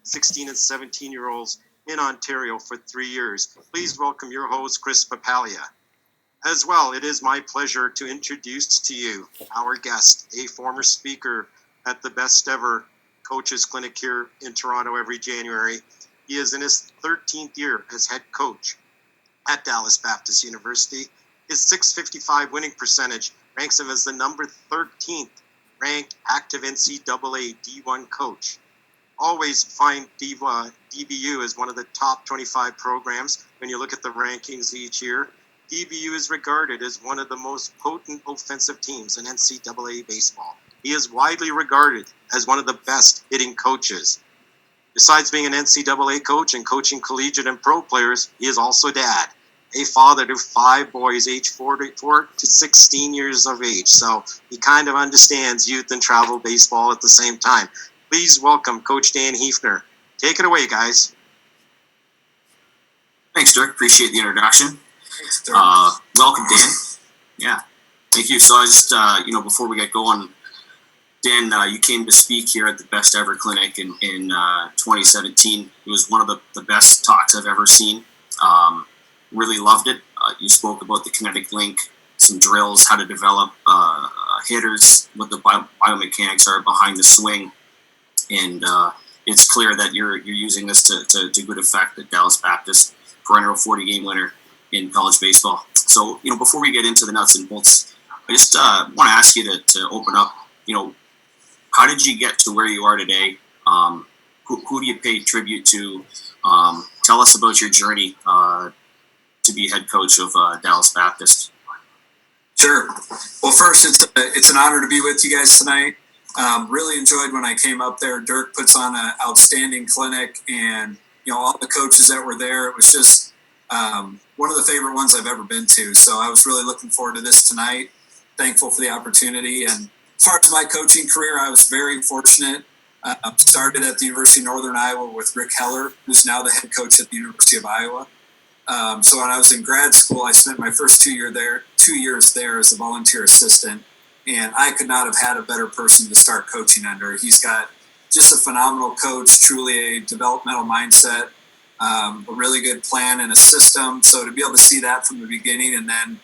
16 and 17-year-olds in Ontario for 3 years. Please welcome your host, Chris Papalia. As well, it is my pleasure to introduce to you our guest, a former speaker at the Best Ever Coaches Clinic here in Toronto every January. He is in his 13th year as head coach at Dallas Baptist University. His .655 winning percentage ranks him as the number 13th ranked active NCAA D1 coach. Always find DBU as one of the top 25 programs when you look at the rankings each year. DBU is regarded as one of the most potent offensive teams in NCAA baseball. He is widely regarded as one of the best hitting coaches. Besides being an NCAA coach and coaching collegiate and pro players, he is also dad, a father to 5 boys aged 4 to 16 years of age. So he kind of understands youth and travel baseball at the same time. Please welcome Coach Dan Heefner. Take it away, guys. Thanks, Dirk. Appreciate the introduction. Thanks, Dirk. Welcome, Dan. Yeah, thank you. So I just, before we get going, Dan, you came to speak here at the Best Ever Clinic in 2017. It was one of the best talks I've ever seen. Really loved it. You spoke about the kinetic link, some drills, how to develop hitters, what the biomechanics are behind the swing. And it's clear that you're using this to good effect at Dallas Baptist, perennial 40-game winner in college baseball. So, before we get into the nuts and bolts, I just want to ask you to open up, how did you get to where you are today? Who do you pay tribute to? Tell us about your journey to be head coach of Dallas Baptist. Sure. Well, first, it's an honor to be with you guys tonight. Really enjoyed when I came up there. Dirk puts on an outstanding clinic, and all the coaches that were there, it was just one of the favorite ones I've ever been to. So I was really looking forward to this tonight. Thankful for the opportunity. And as far as my coaching career, I was very fortunate. Started at the University of Northern Iowa with Rick Heller, who's now the head coach at the University of Iowa. So when I was in grad school, I spent my first 2 years there as a volunteer assistant. And I could not have had a better person to start coaching under. He's got just a phenomenal coach, truly a developmental mindset, a really good plan and a system. So to be able to see that from the beginning and then,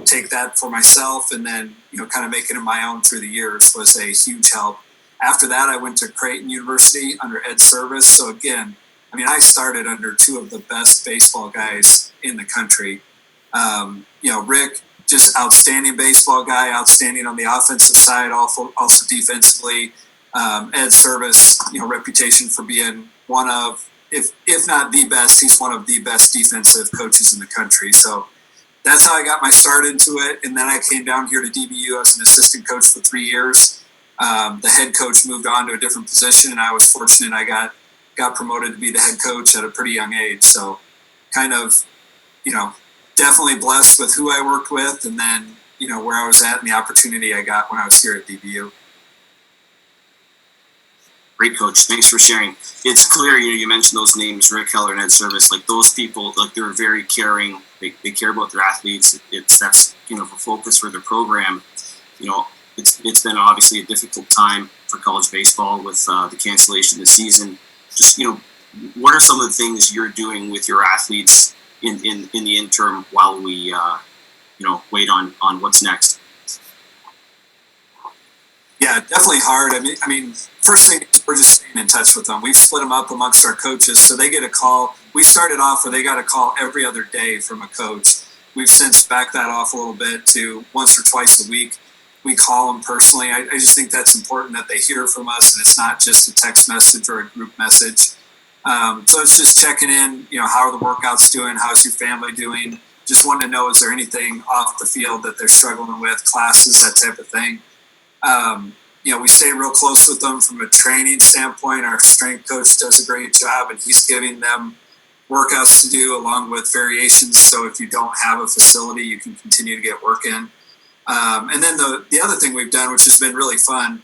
take that for myself and then, kind of make it my own through the years was a huge help. After that, I went to Creighton University under Ed Service. So again, I started under 2 of the best baseball guys in the country. Rick, just outstanding baseball guy, outstanding on the offensive side, also defensively. Ed Service, reputation for being one of, if not the best, he's one of the best defensive coaches in the country. So that's how I got my start into it. And then I came down here to DBU as an assistant coach for 3 years. The head coach moved on to a different position, and I was fortunate I got promoted to be the head coach at a pretty young age. So kind of, definitely blessed with who I worked with and then, where I was at and the opportunity I got when I was here at DBU. Great, Coach. Thanks for sharing. It's clear, you mentioned those names, Rick Heller and Ed Service, like those people, like they're very caring. They care about their athletes. That's a focus for their program. It's been obviously a difficult time for college baseball with the cancellation of the season. Just, what are some of the things you're doing with your athletes in the interim while we, wait on what's next? Yeah, definitely hard. First thing is we're just staying in touch with them. We've split them up amongst our coaches, so they get a call. We started off where they got a call every other day from a coach. We've since backed that off a little bit to once or twice a week. We call them personally. I just think that's important that they hear from us and it's not just a text message or a group message. So it's just checking in, how are the workouts doing? How's your family doing? Just wanting to know, is there anything off the field that they're struggling with, classes, that type of thing. We stay real close with them from a training standpoint. Our strength coach does a great job and he's giving them workouts to do along with variations. So if you don't have a facility, you can continue to get work in. And then the other thing we've done, which has been really fun,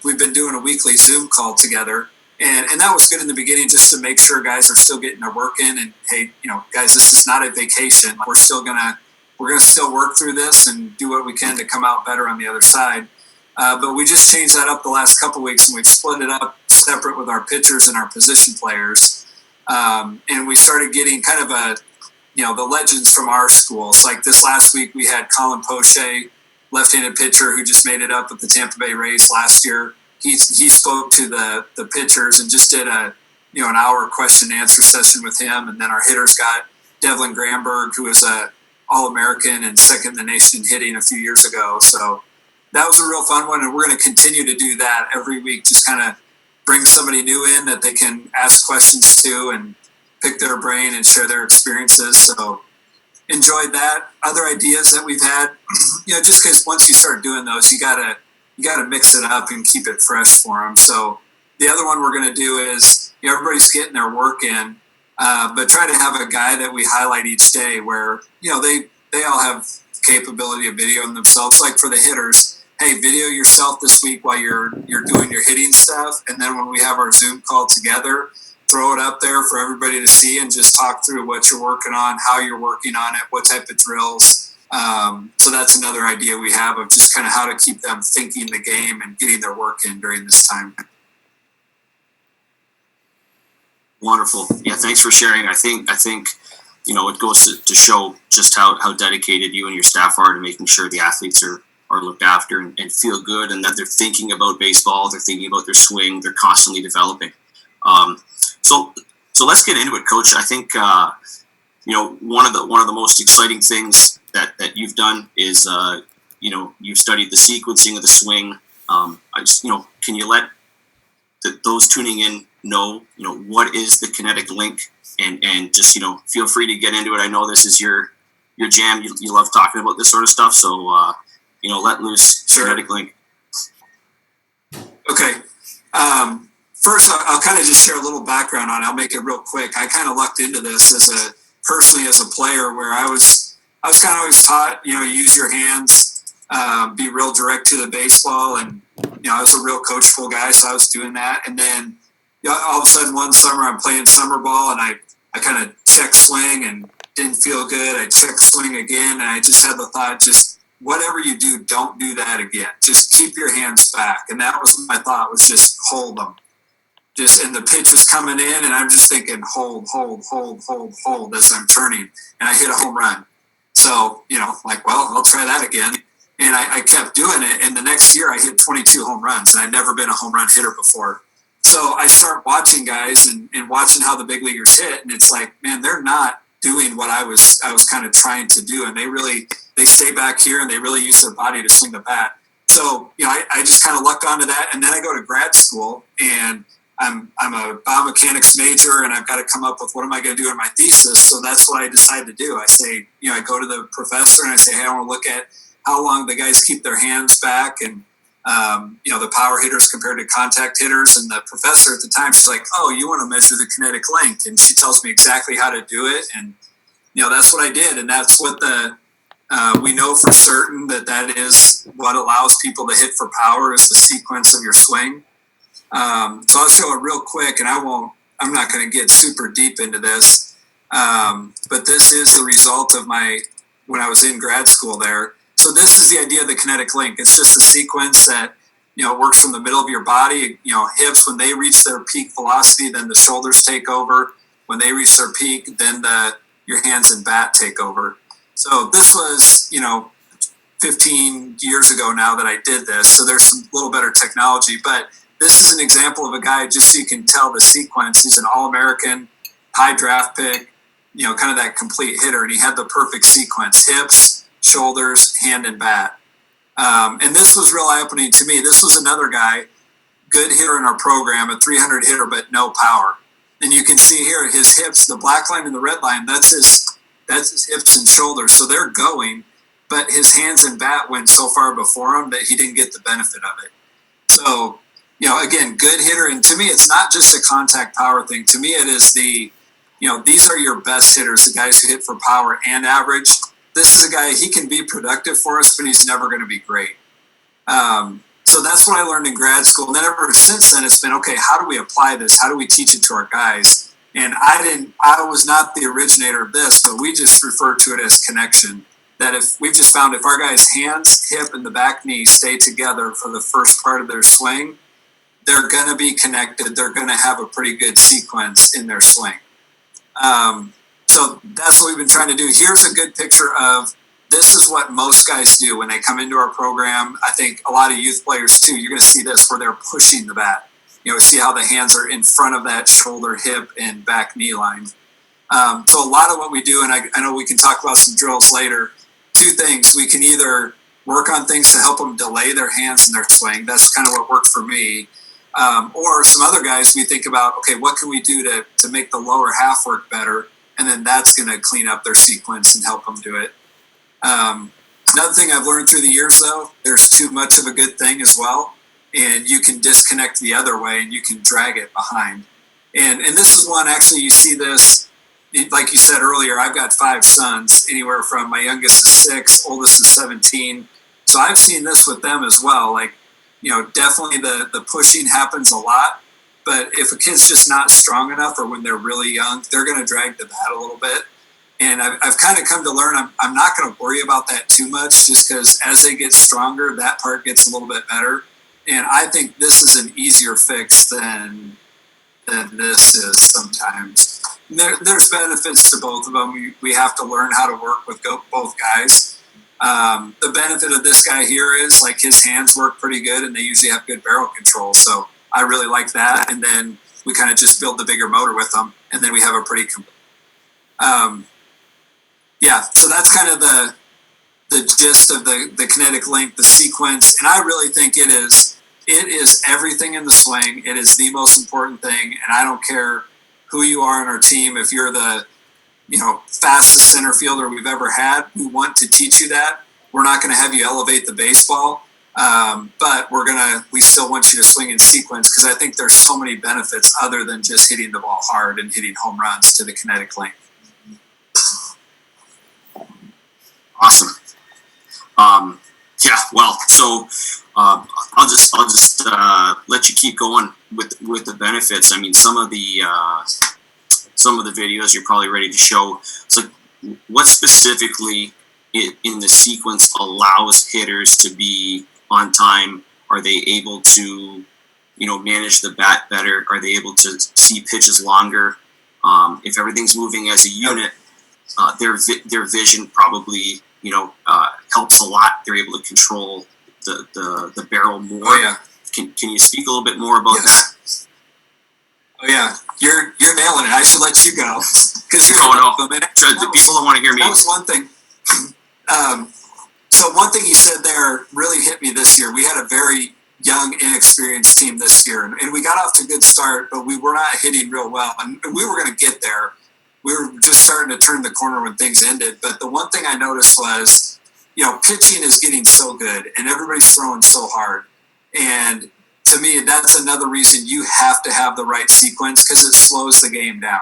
we've been doing a weekly Zoom call together. And that was good in the beginning just to make sure guys are still getting their work in. And, hey, guys, this is not a vacation. We're gonna still work through this and do what we can to come out better on the other side. But we just changed that up the last couple of weeks and we've split it up separate with our pitchers and our position players. And we started getting kind of the legends from our schools. Like this last week, we had Colin Poche, left-handed pitcher who just made it up with the Tampa Bay Rays last year. He spoke to the pitchers and just did an hour question and answer session with him. And then our hitters got Devlin Gramberg, who was a All-American and second in the nation in hitting a few years ago. So that was a real fun one, and we're going to continue to do that every week. Just kind of bring somebody new in that they can ask questions to and pick their brain and share their experiences. So enjoyed that. Other ideas that we've had, just because once you start doing those, you gotta mix it up and keep it fresh for them. So the other one we're going to do is everybody's getting their work in, but try to have a guy that we highlight each day where they all have capability of videoing themselves. Like for the hitters, hey, video yourself this week while you're doing your hitting stuff, and then when we have our Zoom call together, throw it up there for everybody to see and just talk through what you're working on, how you're working on it, what type of drills. So that's another idea we have of just kind of how to keep them thinking the game and getting their work in during this time. Wonderful. Yeah, thanks for sharing. I think it goes to show just how dedicated you and your staff are to making sure the athletes are looked after and feel good, and that they're thinking about baseball, they're thinking about their swing, they're constantly developing. So let's get into it, Coach. I think one of the most exciting things that you've done is you've studied the sequencing of the swing. Can you let those tuning in know what is the kinetic link, and just feel free to get into it. I know this is your jam. You love talking about this sort of stuff, so let loose. Sure. Kinetic link. Okay. First, I'll kind of just share a little background on it. I'll make it real quick. I kind of lucked into this personally as a player, where I was kind of always taught, use your hands, be real direct to the baseball. And, I was a real coachful guy, so I was doing that. And then all of a sudden one summer I'm playing summer ball, and I kind of check swing and didn't feel good. I check swing again, and I just had the thought, just whatever you do, don't do that again. Just keep your hands back. And that was my thought, was just hold them. And the pitch is coming in, and I'm just thinking, hold as I'm turning, and I hit a home run. So, I'll try that again. And I kept doing it. And the next year I hit 22 home runs, and I'd never been a home run hitter before. So I start watching guys and watching how the big leaguers hit. And it's like, man, they're not doing what I was kind of trying to do. And they stay back here, and they really use their body to swing the bat. So, I just kind of lucked onto that. And then I go to grad school, and I'm a biomechanics major, and I've got to come up with what am I going to do in my thesis. So that's what I decided to do. I say, I go to the professor and I say, hey, I want to look at how long the guys keep their hands back, and the power hitters compared to contact hitters. And the professor at the time, she's like, oh, you want to measure the kinetic link, and she tells me exactly how to do it. And that's what I did, and that's what we know for certain that is what allows people to hit for power, is the sequence of your swing. So I'll show it real quick, and I'm not going to get super deep into this. But this is the result of when I was in grad school there. So this is the idea of the kinetic link. It's just a sequence that, works from the middle of your body. Hips, when they reach their peak velocity, then the shoulders take over. When they reach their peak, then your hands and bat take over. So this was, 15 years ago now that I did this. So there's some little better technology, but this is an example of a guy, just so you can tell the sequence. He's an All-American, high draft pick, kind of that complete hitter. And he had the perfect sequence: hips, shoulders, hand, and bat. And this was real eye-opening to me. This was another guy, good hitter in our program, a 300 hitter, but no power. And you can see here his hips, the black line and the red line, that's his hips and shoulders. So they're going, but his hands and bat went so far before him that he didn't get the benefit of it. So, again, good hitter. And to me, it's not just a contact power thing. To me, it is these are your best hitters, the guys who hit for power and average. This is a guy, he can be productive for us, but he's never going to be great. So that's what I learned in grad school. And then ever since then, it's been, okay, how do we apply this? How do we teach it to our guys? And I was not the originator of this, but we just refer to it as connection. That if we've just found if our guys' hands, hip, and the back knee stay together for the first part of their swing, they're going to be connected. They're going to have a pretty good sequence in their swing. So that's what we've been trying to do. Here's a good picture of this is what most guys do when they come into our program. I think a lot of youth players too, you're going to see this where they're pushing the bat. See how the hands are in front of that shoulder, hip, and back knee line. So a lot of what we do, and I know we can talk about some drills later, two things. We can either work on things to help them delay their hands in their swing. That's kind of what worked for me. Or some other guys, we think about, okay, what can we do to make the lower half work better? And then that's going to clean up their sequence and help them do it. Another thing I've learned through the years, though, there's too much of a good thing as well. And you can disconnect the other way and you can drag it behind. And this is one, actually, you see this, like you said earlier, I've got 5 sons, anywhere from my youngest is 6, oldest is 17. So I've seen this with them as well. Like, definitely the pushing happens a lot. But if a kid's just not strong enough, or when they're really young, they're going to drag the bat a little bit. And I've kind of come to learn I'm not going to worry about that too much, just because as they get stronger, that part gets a little bit better. And I think this is an easier fix than this is sometimes. There's benefits to both of them. We have to learn how to work with both guys. The benefit of this guy here is like his hands work pretty good, and they usually have good barrel control. So I really like that. And then we kind of just build the bigger motor with them, and then we have a pretty so that's kind of the gist of the kinetic link, the sequence. And I really think it is everything in the swing. It is the most important thing. And I don't care who you are on our team. If you're the, fastest center fielder we've ever had, we want to teach you that. We're not going to have you elevate the baseball. But we still want you to swing in sequence, because I think there's so many benefits other than just hitting the ball hard and hitting home runs to the kinetic link. Awesome. So I'll just let you keep going with the benefits. I mean, some of the videos you're probably ready to show. It's like, what specifically in the sequence allows hitters to be on time? Are they able to, manage the bat better? Are they able to see pitches longer? If everything's moving as a unit, their vision probably, helps a lot. They're able to control the barrel more. Oh, yeah. Can you speak a little bit more about that? Oh yeah, you're nailing it. I should let you go because you're the people don't want to hear me. That was one thing. So one thing you said there really hit me this year. We had a very young, inexperienced team this year, and we got off to a good start, but we were not hitting real well, and we were going to get there. We were just starting to turn the corner when things ended. But the one thing I noticed was, pitching is getting so good, and everybody's throwing so hard, and to me, that's another reason you have to have the right sequence, because it slows the game down.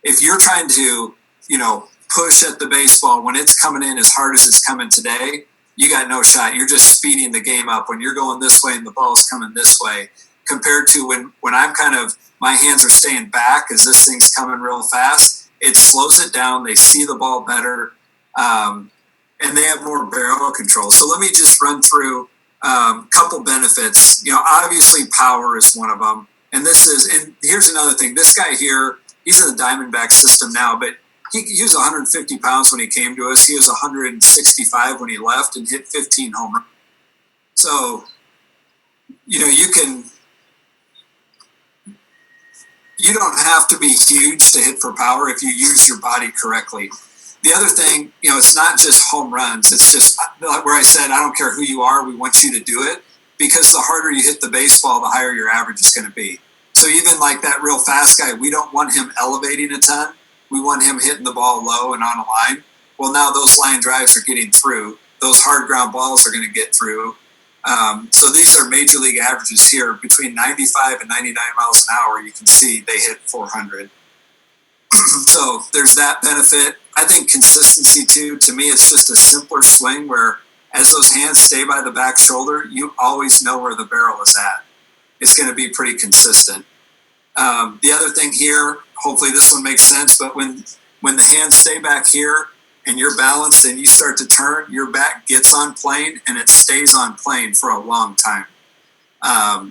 If you're trying to, push at the baseball when it's coming in as hard as it's coming today, you got no shot. You're just speeding the game up when you're going this way and the ball's coming this way, compared to when I'm my hands are staying back as this thing's coming real fast. It slows it down. They see the ball better, and they have more barrel control. So let me just run through couple benefits. Obviously power is one of them. And here's another thing. This guy here, he's in the Diamondback system now, but he was 150 pounds when he came to us. He was 165 when he left and hit 15 home runs. So, you don't have to be huge to hit for power if you use your body correctly. The other thing, it's not just home runs. It's just where I said, I don't care who you are, we want you to do it, because the harder you hit the baseball, the higher your average is going to be. So even like that real fast guy, we don't want him elevating a ton. We want him hitting the ball low and on a line. Well, now those line drives are getting through. Those hard ground balls are going to get through. So these are major league averages here, between 95 and 99 miles an hour. You can see they hit 400. So there's that benefit. I think consistency too. To me, it's just a simpler swing where, as those hands stay by the back shoulder, you always know where the barrel is at. It's going to be pretty consistent. The other thing here, hopefully this one makes sense, but when the hands stay back here and you're balanced and you start to turn, your back gets on plane and it stays on plane for a long time.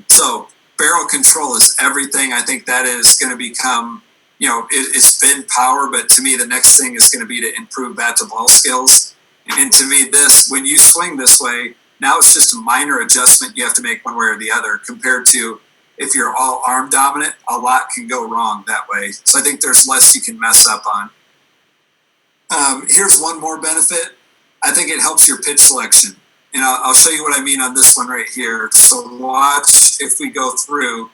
So barrel control is everything. I think that is going to become, it's been power, but to me, the next thing is going to be to improve bat to ball skills. And to me, when you swing this way, now it's just a minor adjustment you have to make one way or the other, compared to if you're all arm dominant, a lot can go wrong that way. So I think there's less you can mess up on. Here's one more benefit. I think it helps your pitch selection. And I'll show you what I mean on this one right here. So watch if we go through.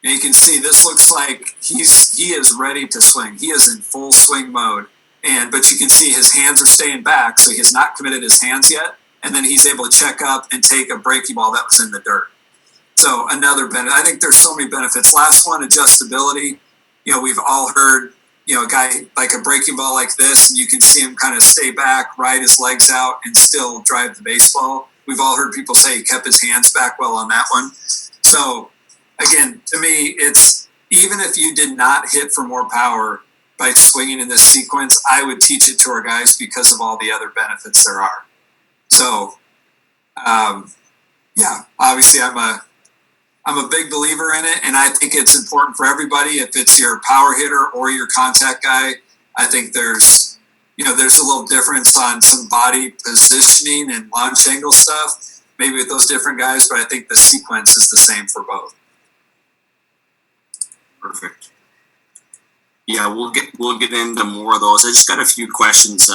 And you can see this looks like he is ready to swing. He is in full swing mode. But you can see his hands are staying back, so he has not committed his hands yet. And then he's able to check up and take a breaking ball that was in the dirt. So another benefit. I think there's so many benefits. Last one, adjustability. We've all heard, a guy like a breaking ball like this, and you can see him kind of stay back, ride his legs out, and still drive the baseball. We've all heard people say he kept his hands back well on that one. So, again, to me, it's even if you did not hit for more power by swinging in this sequence, I would teach it to our guys because of all the other benefits there are. So, obviously I'm a big believer in it, and I think it's important for everybody. If it's your power hitter or your contact guy, I think there's a little difference on some body positioning and launch angle stuff, maybe with those different guys, but I think the sequence is the same for both. Perfect. Yeah, we'll get into more of those. I just got a few questions.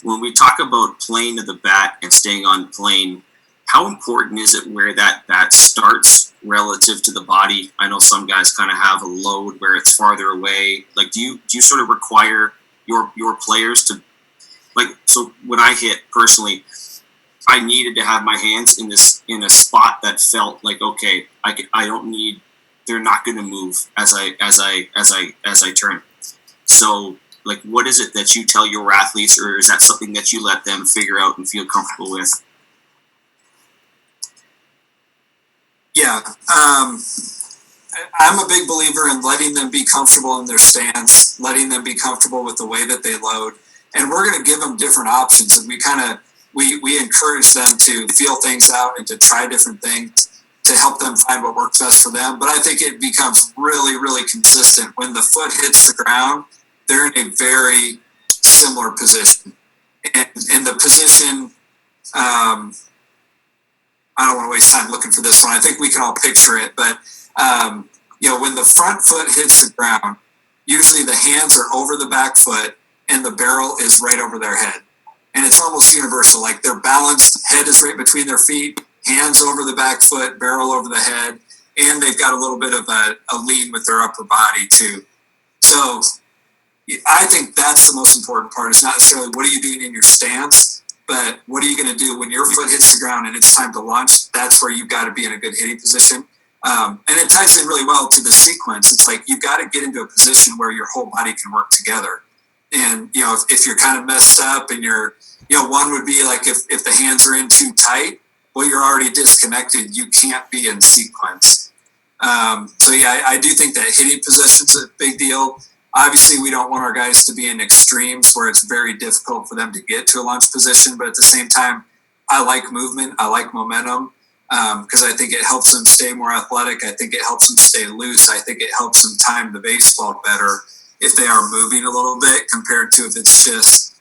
When we talk about playing to the bat and staying on plane, how important is it where that bat starts relative to the body? I know some guys kind of have a load where it's farther away. Like, do you sort of require your players to, like, so when I hit personally, I needed to have my hands in a spot that felt like, okay, they're not going to move as I turn. So, like, what is it that you tell your athletes, or is that something that you let them figure out and feel comfortable with? Yeah, I'm a big believer in letting them be comfortable in their stance, letting them be comfortable with the way that they load, and we're going to give them different options. And we encourage them to feel things out and to try different things to help them find what works best for them. But I think it becomes really, really consistent when the foot hits the ground. They're in a very similar position, and in the position. I don't want to waste time looking for this one. I think we can all picture it, but when the front foot hits the ground, usually the hands are over the back foot and the barrel is right over their head. And it's almost universal. Like, they're balanced, head is right between their feet, hands over the back foot, barrel over the head, and they've got a little bit of a lean with their upper body too. So I think that's the most important part. It's not necessarily what are you doing in your stance, but what are you going to do when your foot hits the ground and it's time to launch? That's where you've got to be in a good hitting position. And it ties in really well to the sequence. It's like you've got to get into a position where your whole body can work together. And, if you're kind of messed up and one would be like if the hands are in too tight, well, you're already disconnected. You can't be in sequence. I do think that hitting position's a big deal. Obviously, we don't want our guys to be in extremes where it's very difficult for them to get to a launch position. But at the same time, I like movement. I like momentum because I think it helps them stay more athletic. I think it helps them stay loose. I think it helps them time the baseball better if they are moving a little bit compared to if it's just,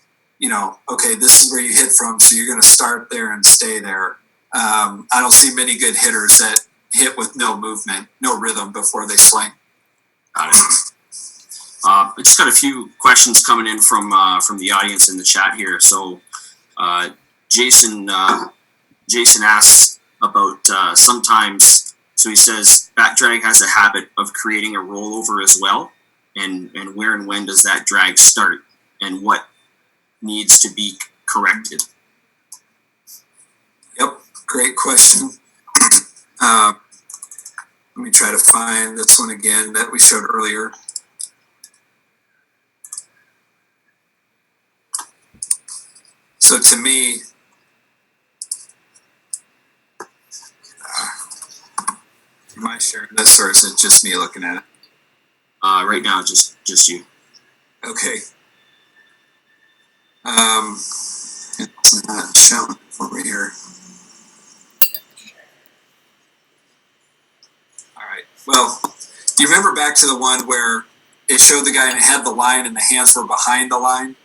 okay, this is where you hit from, so you're going to start there and stay there. I don't see many good hitters that hit with no movement, no rhythm before they swing. Got it. I just got a few questions coming in from the audience in the chat here. So Jason asks about sometimes. So he says bat drag has a habit of creating a rollover as well, and where and when does that drag start, and what needs to be corrected? Yep, great question. Let me try to find this one again that we showed earlier. So to me, am I sharing this, or is it just me looking at it? Right now, just you. Okay. It's not showing over here. Well, you remember back to the one where it showed the guy and it had the line and the hands were behind the line?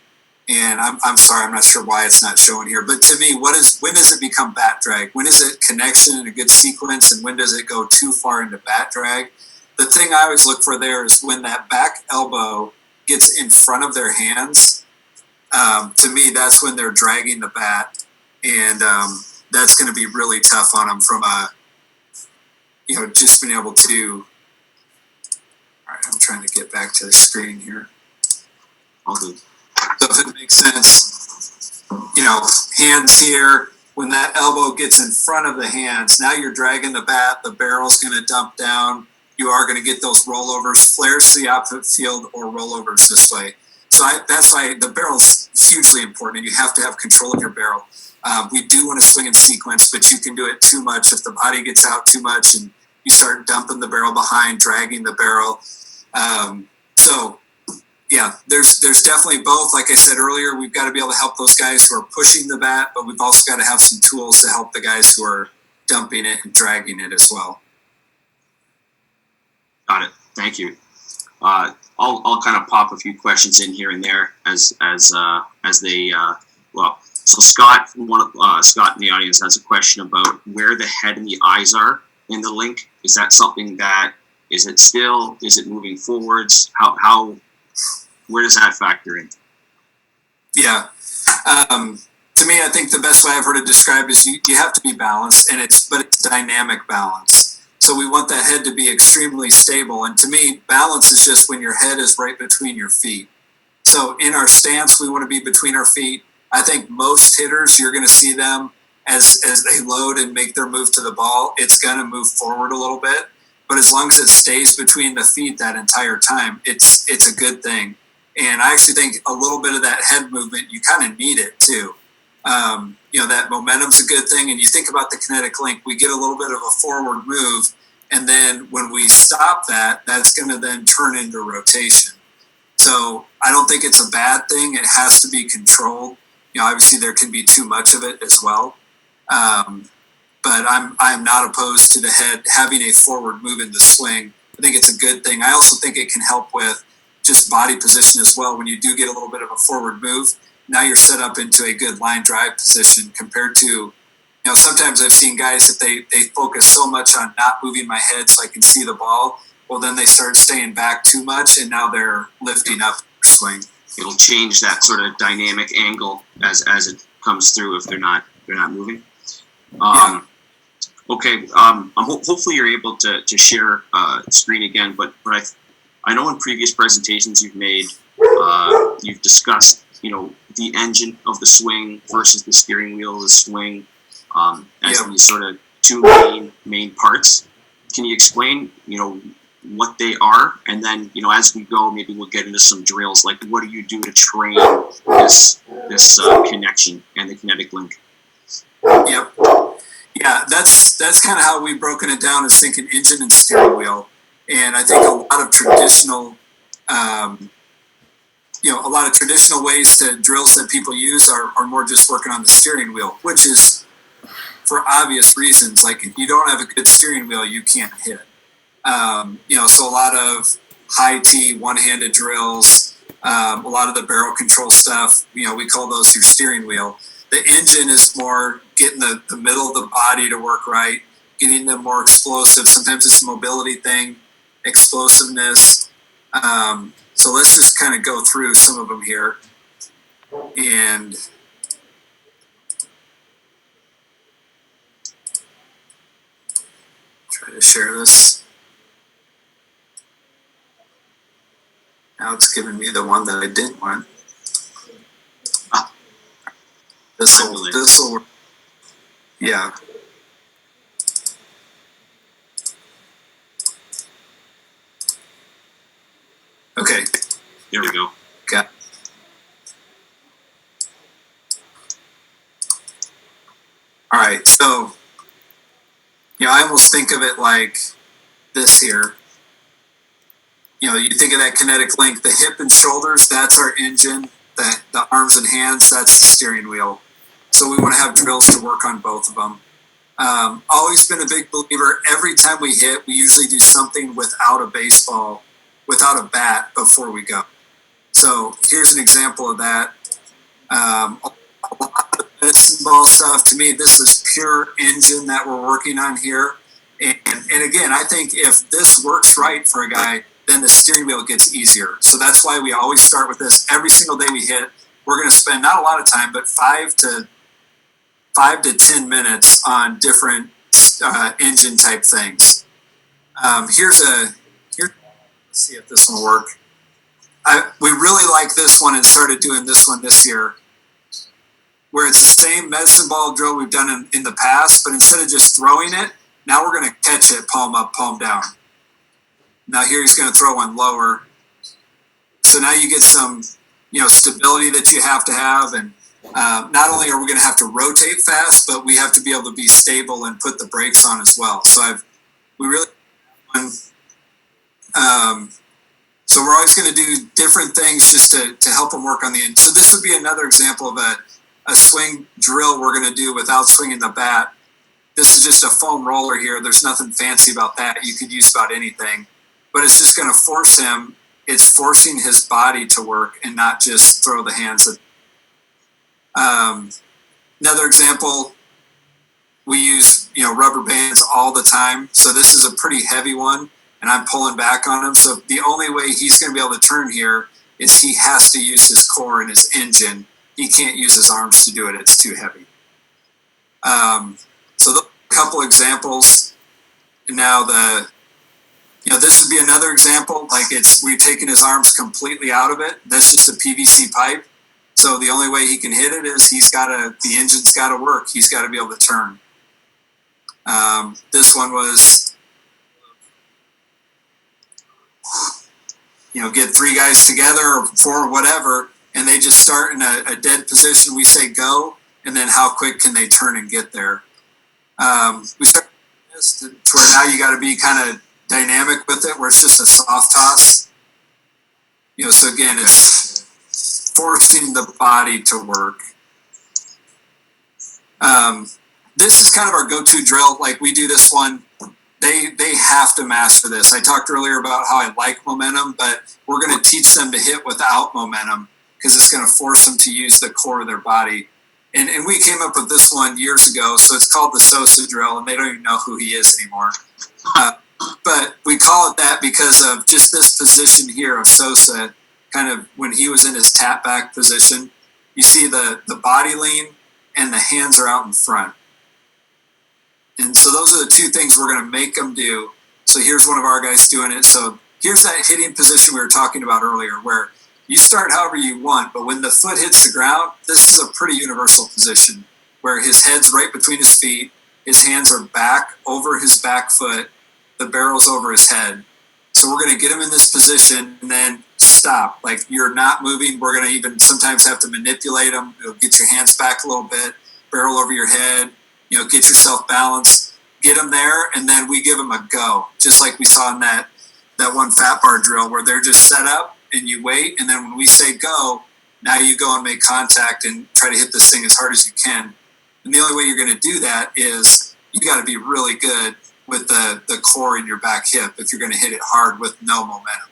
And I'm sorry, I'm not sure why it's not showing here. But to me, when does it become bat drag? When is it connection in a good sequence, and when does it go too far into bat drag? The thing I always look for there is when that back elbow gets in front of their hands. To me, that's when they're dragging the bat, and that's going to be really tough on them from a, just being able to. All right, I'm trying to get back to the screen here. All good. So if it makes sense, hands here, when that elbow gets in front of the hands, now you're dragging the bat, the barrel's going to dump down. You are going to get those rollovers, flares to the opposite field, or rollovers this way. So that's why the barrel's hugely important, and you have to have control of your barrel. We do want to swing in sequence, but you can do it too much if the body gets out too much and you start dumping the barrel behind, dragging the barrel. Yeah, there's definitely both. Like I said earlier, we've got to be able to help those guys who are pushing the bat, but we've also got to have some tools to help the guys who are dumping it and dragging it as well. Got it. Thank you. I'll kind of pop a few questions in here and there as they So Scott Scott in the audience has a question about where the head and the eyes are in the link. Is that something that is it moving forwards? How where does that factor in? Yeah. To me, I think the best way I've heard it described is you have to be balanced, but it's dynamic balance. So we want that head to be extremely stable. And to me, balance is just when your head is right between your feet. So in our stance, we want to be between our feet. I think most hitters, you're going to see them as they load and make their move to the ball, it's going to move forward a little bit. But as long as it stays between the feet that entire time, it's a good thing. And I actually think a little bit of that head movement, you kind of need it too. That momentum's a good thing. And you think about the kinetic link, we get a little bit of a forward move. And then when we stop that, that's going to then turn into rotation. So I don't think it's a bad thing. It has to be controlled. Obviously there can be too much of it as well. But I'm not opposed to the head having a forward move in the swing. I think it's a good thing. I also think it can help with just body position as well. When you do get a little bit of a forward move, now you're set up into a good line drive position compared to, sometimes I've seen guys that they focus so much on not moving my head so I can see the ball. Well, then they start staying back too much and now they're lifting up their swing. It'll change that sort of dynamic angle as it comes through if they're not moving. Okay. Hopefully you're able to share screen again, but I know in previous presentations you've made, you've discussed, the engine of the swing versus the steering wheel of the swing, as these sort of two main parts. Can you explain, what they are? And then, as we go, maybe we'll get into some drills, like what do you do to train this connection and the kinetic link? Yep. Yeah, that's kind of how we've broken it down, is thinking engine and steering wheel. And I think a lot of traditional, ways to drills that people use are more just working on the steering wheel, which is for obvious reasons. Like if you don't have a good steering wheel, you can't hit. So a lot of high T one-handed drills, a lot of the barrel control stuff, we call those your steering wheel. The engine is more getting the middle of the body to work right, getting them more explosive. Sometimes it's a mobility thing, explosiveness. So let's just kind of go through some of them here. And try to share this. Now it's giving me the one that I didn't want. This will work. Yeah. Okay. Here we go. Got it. All right. So, I almost think of it like this here. You think of that kinetic link, the hip and shoulders, that's our engine. The arms and hands, that's the steering wheel. So we want to have drills to work on both of them. Always been a big believer. Every time we hit, we usually do something without a baseball, without a bat before we go. So here's an example of that. A lot of medicine ball stuff, to me, this is pure engine that we're working on here. And again, I think if this works right for a guy, then the steering wheel gets easier. So that's why we always start with this. Every single day we hit, we're going to spend not a lot of time, but 5 to 10 minutes on different engine type things. Let's see if this one will work. We really like this one and started doing this one this year, where it's the same medicine ball drill we've done in the past, but instead of just throwing it, now we're going to catch it palm up, palm down. Now here he's going to throw one lower. So now you get some, stability that you have to have. And not only are we going to have to rotate fast, but we have to be able to be stable and put the brakes on as well. So so we're always going to do different things just to help them work on the end. So this would be another example of a swing drill we're going to do without swinging the bat. This is just a foam roller here. There's nothing fancy about that. You could use about anything, but it's just going to force him. It's forcing his body to work and not just throw the hands at. Another example, we use, rubber bands all the time. So this is a pretty heavy one and I'm pulling back on him. So the only way he's going to be able to turn here is he has to use his core and his engine. He can't use his arms to do it. It's too heavy. So a couple examples. And now this would be another example. Like we've taken his arms completely out of it. That's just a PVC pipe. So the only way he can hit it is the engine's got to work. He's got to be able to turn. This one was, get 3 guys together or 4 or whatever, and they just start in a dead position. We say go, and then how quick can they turn and get there? We start this to where now you got to be kind of dynamic with it, where it's just a soft toss. So again, it's forcing the body to work. This is kind of our go-to drill. Like we do this one. They have to master this. I talked earlier about how I like momentum, but we're going to teach them to hit without momentum because it's going to force them to use the core of their body. And we came up with this one years ago, so it's called the Sosa drill, and they don't even know who he is anymore. But we call it that because of just this position here of Sosa, kind of when he was in his tap back position. You see the body lean and the hands are out in front. And so those are the 2 things we're going to make them do. So here's one of our guys doing it. So here's that hitting position we were talking about earlier, where you start however you want, but when the foot hits the ground, this is a pretty universal position where his head's right between his feet, his hands are back over his back foot, the barrel's over his head. So we're going to get him in this position and then stop. Like you're not moving. We're going to even sometimes have to manipulate him. Get your hands back a little bit, barrel over your head, get yourself balanced, get them there, and then we give them a go, just like we saw in that one fat bar drill where they're just set up and you wait, and then when we say go, now you go and make contact and try to hit this thing as hard as you can. And the only way you're going to do that is you got to be really good with the core in your back hip if you're going to hit it hard with no momentum.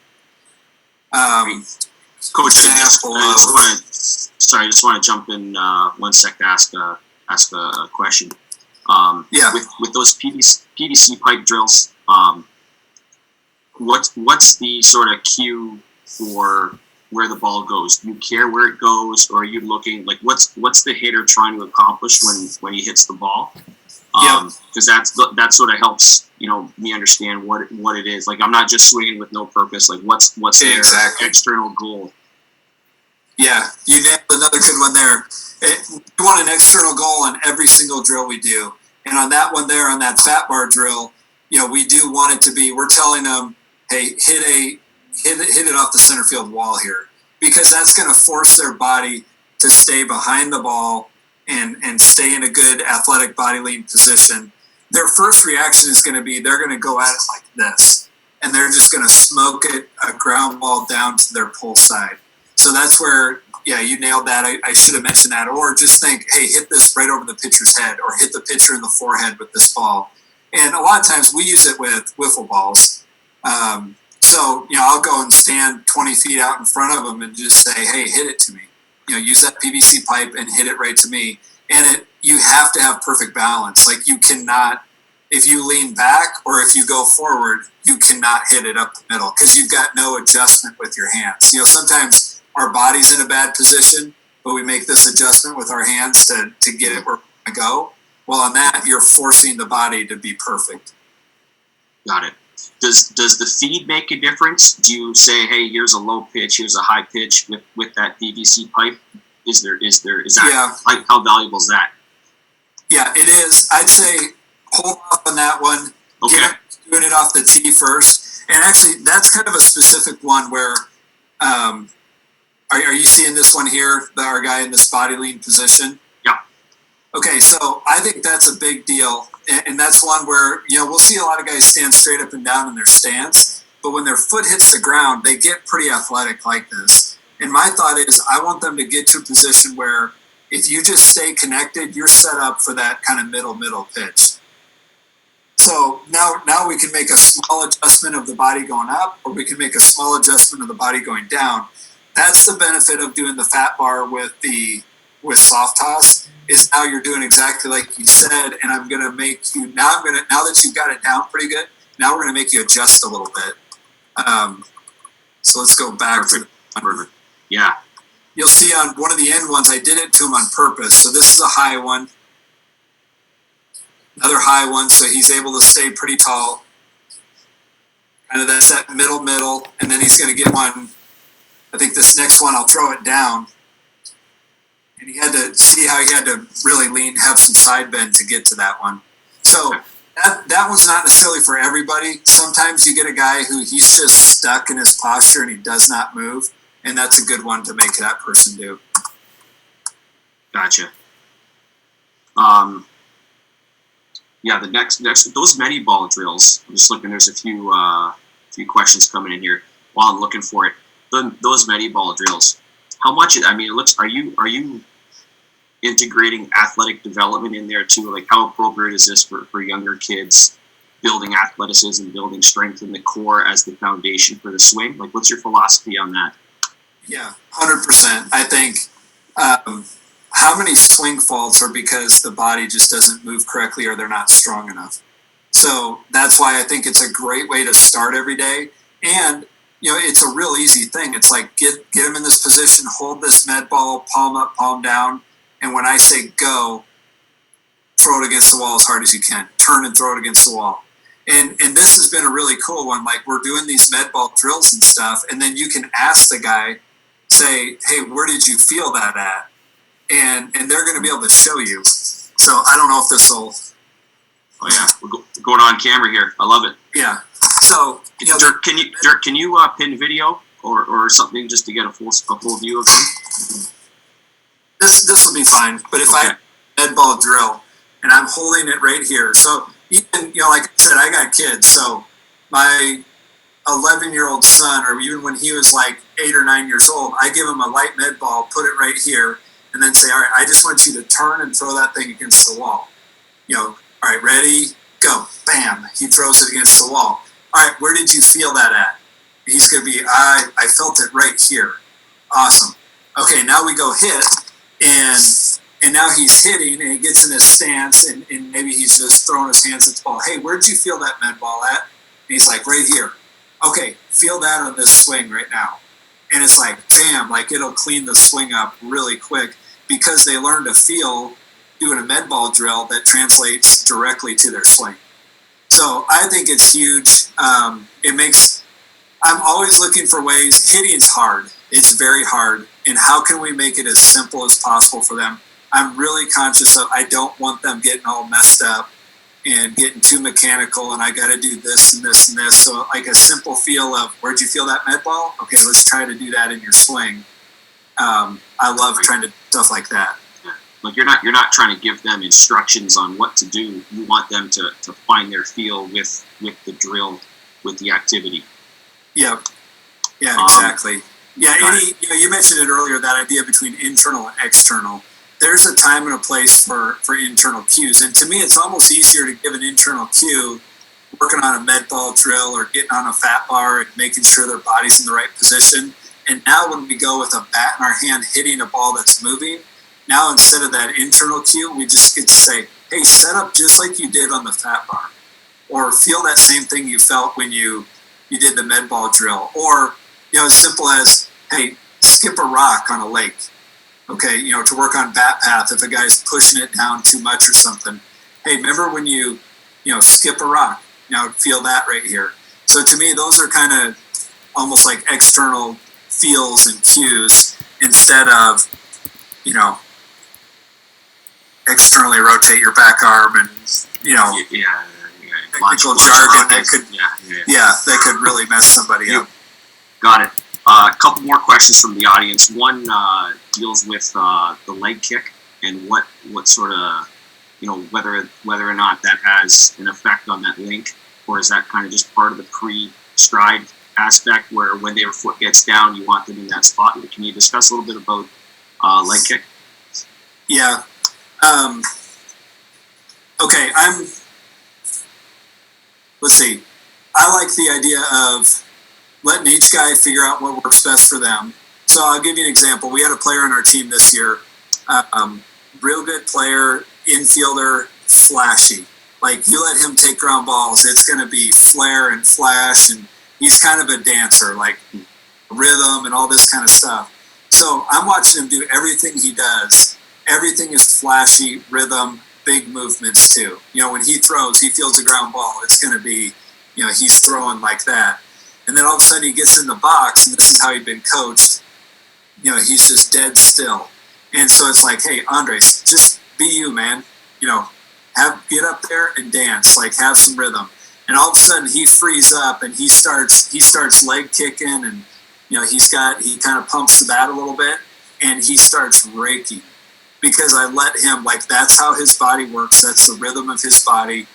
Coach, I just want to jump in 1 sec to ask a question. With those PVC pipe drills, what's the sort of cue for where the ball goes? Do you care where it goes, or are you looking like what's the hitter trying to accomplish when he hits the ball? Because that sort of helps me understand what it is. Like I'm not just swinging with no purpose. Like what's their external goal? Yeah, you nailed another good one there. We want an external goal on every single drill we do. And on that one there, on that fat bar drill, we do want it to be, we're telling them, hey, hit it off the center field wall here. Because that's going to force their body to stay behind the ball and stay in a good athletic body lean position. Their first reaction is going to be, they're going to go at it like this. And they're just going to smoke it, a ground ball down to their pull side. So that's where yeah, you nailed that. I should have mentioned that. Or just think, hey, hit this right over the pitcher's head, or hit the pitcher in the forehead with this ball. And a lot of times we use it with wiffle balls. So, I'll go and stand 20 feet out in front of them and just say, hey, hit it to me. Use that PVC pipe and hit it right to me. And you have to have perfect balance. Like, you cannot, if you lean back or if you go forward, you cannot hit it up the middle because you've got no adjustment with your hands. Sometimes our body's in a bad position, but we make this adjustment with our hands to get it where we want to go. Well, on that, you're forcing the body to be perfect. Got it. Does the feed make a difference? Do you say, hey, here's a low pitch, here's a high pitch with that PVC pipe? Is that Yeah. like, how valuable is that? Yeah, it is. I'd say hold off on that one. Okay. Doing it off the tee first. And actually, that's kind of a specific one where, are you seeing this one here, our guy in this body lean position? Yeah. Okay, so I think that's a big deal. And that's one where, we'll see a lot of guys stand straight up and down in their stance, but when their foot hits the ground, they get pretty athletic like this. And my thought is I want them to get to a position where if you just stay connected, you're set up for that kind of middle pitch. So now we can make a small adjustment of the body going up, or we can make a small adjustment of the body going down. That's the benefit of doing the fat bar with soft toss, is now you're doing exactly like you said, and I'm going to make you, now that you've got it down pretty good, now we're going to make you adjust a little bit. So let's go back to yeah. You'll see on one of the end ones, I did it to him on purpose. So this is a high one, another high one, so he's able to stay pretty tall. Kind of that's that middle, and then he's going to get one. I think this next one, I'll throw it down. And he had to see how he had to really have some side bend to get to that one. So that one's not necessarily for everybody. Sometimes you get a guy who he's just stuck in his posture and he does not move. And that's a good one to make that person do. Gotcha. Yeah, the next those many ball drills. I'm just looking. There's a few questions coming in here while I'm looking for it. Those many ball drills. How much? I mean, it looks. Are you integrating athletic development in there too? Like, how appropriate is this for younger kids, building athleticism, building strength in the core as the foundation for the swing? Like, what's your philosophy on that? Yeah, 100%. I think how many swing faults are because the body just doesn't move correctly or they're not strong enough. So that's why I think it's a great way to start every day. And, it's a real easy thing. It's like, get them in this position, hold this med ball, palm up, palm down. And when I say go, throw it against the wall as hard as you can. Turn and throw it against the wall. And this has been a really cool one. Like, we're doing these med ball drills and stuff. And then you can ask the guy, say, hey, where did you feel that at? And they're going to be able to show you. So I don't know if this will. Oh yeah, we're going on camera here. I love it. Yeah. So Dirk, can you pin video or something just to get a full view of him? This will be fine. But if I have a med ball drill and I'm holding it right here, so even like I said, I got kids. So my 11-year-old son, or even when he was like 8 or 9 years old, I give him a light med ball, put it right here, and then say, all right, I just want you to turn and throw that thing against the wall. All right, ready, go. Bam. He throws it against the wall. All right, where did you feel that at? He's going to be, I felt it right here. Awesome. Okay, now we go hit, and now he's hitting, and he gets in his stance, and maybe he's just throwing his hands at the ball. Hey, where did you feel that med ball at? And he's like, right here. Okay, feel that on this swing right now. And it's like, bam, like it'll clean the swing up really quick because they learn to feel doing a med ball drill that translates directly to their swing. So I think it's huge. I'm always looking for ways. Hitting's hard. It's very hard. And how can we make it as simple as possible for them? I'm really conscious of, I don't want them getting all messed up and getting too mechanical, and I got to do this and this and this. So like a simple feel of, where'd you feel that med ball? Okay, let's try to do that in your swing. I love trying to do stuff like that. Yeah. Like you're not trying to give them instructions on what to do. You want them to find their feel with the drill, with the activity. Yep. Yeah, exactly. Yeah, you mentioned it earlier, that idea between internal and external. There's a time and a place for internal cues. And to me, it's almost easier to give an internal cue working on a med ball drill or getting on a fat bar and making sure their body's in the right position. And now when we go with a bat in our hand hitting a ball that's moving, now instead of that internal cue, we just get to say, hey, set up just like you did on the fat bar. Or feel that same thing you felt when you did the med ball drill. Or, as simple as, hey, skip a rock on a lake. Okay, to work on bat path if a guy's pushing it down too much or something. Hey, remember when you skip a rock? Now feel that right here. So to me, those are kind of almost like external feels and cues instead of, externally rotate your back arm and, technical jargon that could, that could really mess somebody up. Got it. A couple more questions from the audience. One deals with the leg kick and what sort of, whether or not that has an effect on that link, or is that kind of just part of the pre-stride aspect where when their foot gets down, you want them in that spot? Can you discuss a little bit about leg kick? Yeah. Okay, let's see. I like the idea of letting each guy figure out what works best for them. So I'll give you an example. We had a player on our team this year, real good player, infielder, flashy. Like, you let him take ground balls, it's going to be flare and flash, and he's kind of a dancer, like rhythm and all this kind of stuff. So I'm watching him do everything he does. Everything is flashy, rhythm, big movements too. When he throws, he fields a ground ball. It's going to be, he's throwing like that. And then all of a sudden he gets in the box, and this is how he'd been coached. He's just dead still. And so it's like, hey, Andres, just be you, man. Get up there and dance, like have some rhythm. And all of a sudden he frees up and he starts leg kicking, and he kind of pumps the bat a little bit, and he starts raking because I let him, like, that's how his body works. That's the rhythm of his body.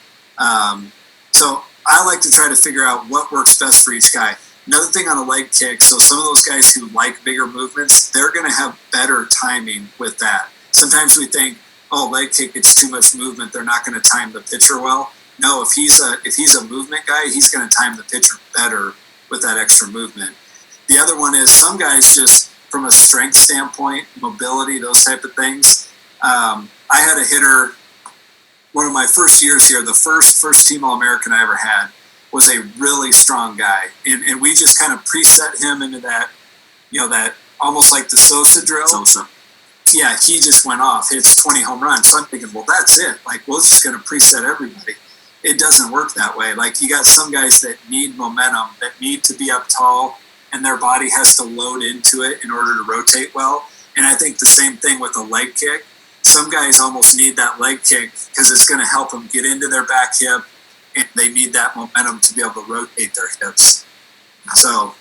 So I like to try to figure out what works best for each guy. Another thing on a leg kick, so some of those guys who like bigger movements, they're going to have better timing with that. Sometimes we think, oh, leg kick, it's too much movement, they're not going to time the pitcher well. No, if he's a movement guy, he's going to time the pitcher better with that extra movement. The other one is some guys just from a strength standpoint, mobility, those type of things. I had a hitter, one of my first years here, the first team All-American I ever had, was a really strong guy. And we just kind of preset him into that, that almost like the Sosa drill. Sosa. Yeah, he just went off, hits 20 home runs. So I'm thinking, well, that's it. Like, we're just going to preset everybody. It doesn't work that way. Like, you got some guys that need momentum, that need to be up tall, and their body has to load into it in order to rotate well. And I think the same thing with a leg kick. Some guys almost need that leg kick because it's going to help them get into their back hip, and they need that momentum to be able to rotate their hips. So,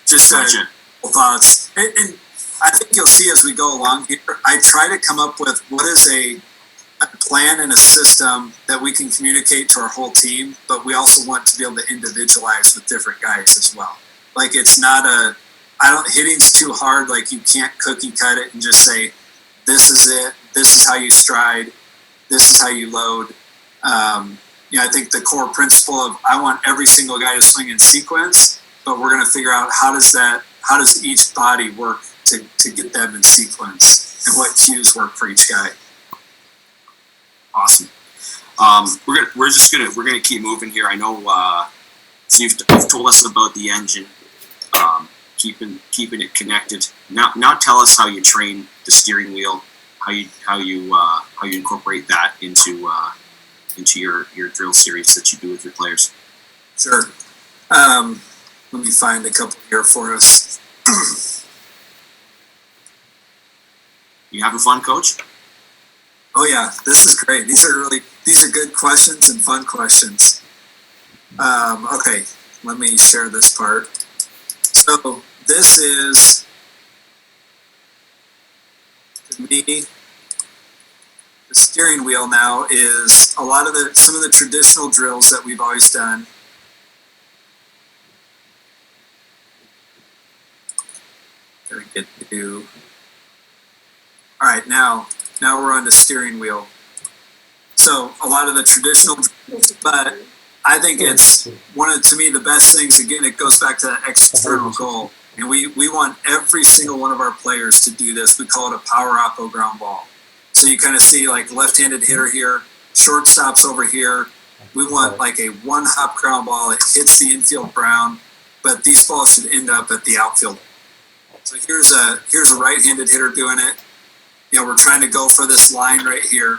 just gotcha. Thoughts. And I think you'll see as we go along here, I try to come up with what is a plan and a system that we can communicate to our whole team, but we also want to be able to individualize with different guys as well. Like, it's not hitting's too hard. Like, you can't cookie cut it and just say, this is it, this is how you stride, this is how you load. I think the core principle of I want every single guy to swing in sequence, but we're going to figure out how does each body work to get them in sequence, and what cues work for each guy. Awesome. We're gonna keep moving here. I know. So you've told us about the engine, keeping it connected. Now tell us how you train the steering wheel, how you incorporate that into your drill series that you do with your players. Sure. Let me find a couple here for us. You having fun, Coach? Oh yeah, this is great. These are good questions and fun questions. Okay, let me share this part. So this is, to me, the steering wheel now is some of the traditional drills that we've always done. Gotta get to. All right, now we're on the steering wheel. So a lot of the traditional, but I think it's to me, the best things. Again, it goes back to that external goal. And we want every single one of our players to do this. We call it a power oppo ground ball. So you kind of see like left-handed hitter here, shortstops over here. We want like a one-hop ground ball. It hits the infield ground, but these balls should end up at the outfield. So here's a right-handed hitter doing it. We're trying to go for this line right here.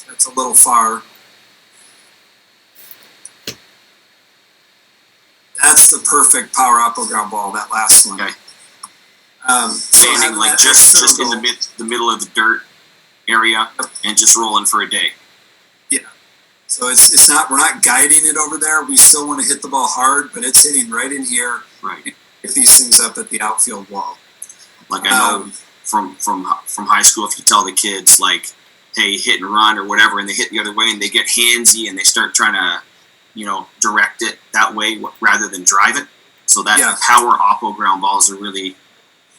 That's a little far. That's the perfect power oppo ground ball, that last one. Okay. Standing like just in the middle of the dirt area and just rolling for a day. Yeah. So it's not, we're not guiding it over there. We still want to hit the ball hard, but it's hitting right in here. Right. Get these things up at the outfield wall. Like I know from high school, if you tell the kids like, hey, hit and run or whatever, and they hit the other way and they get handsy and they start trying to, direct it that way rather than drive it. So that power oppo ground balls are really,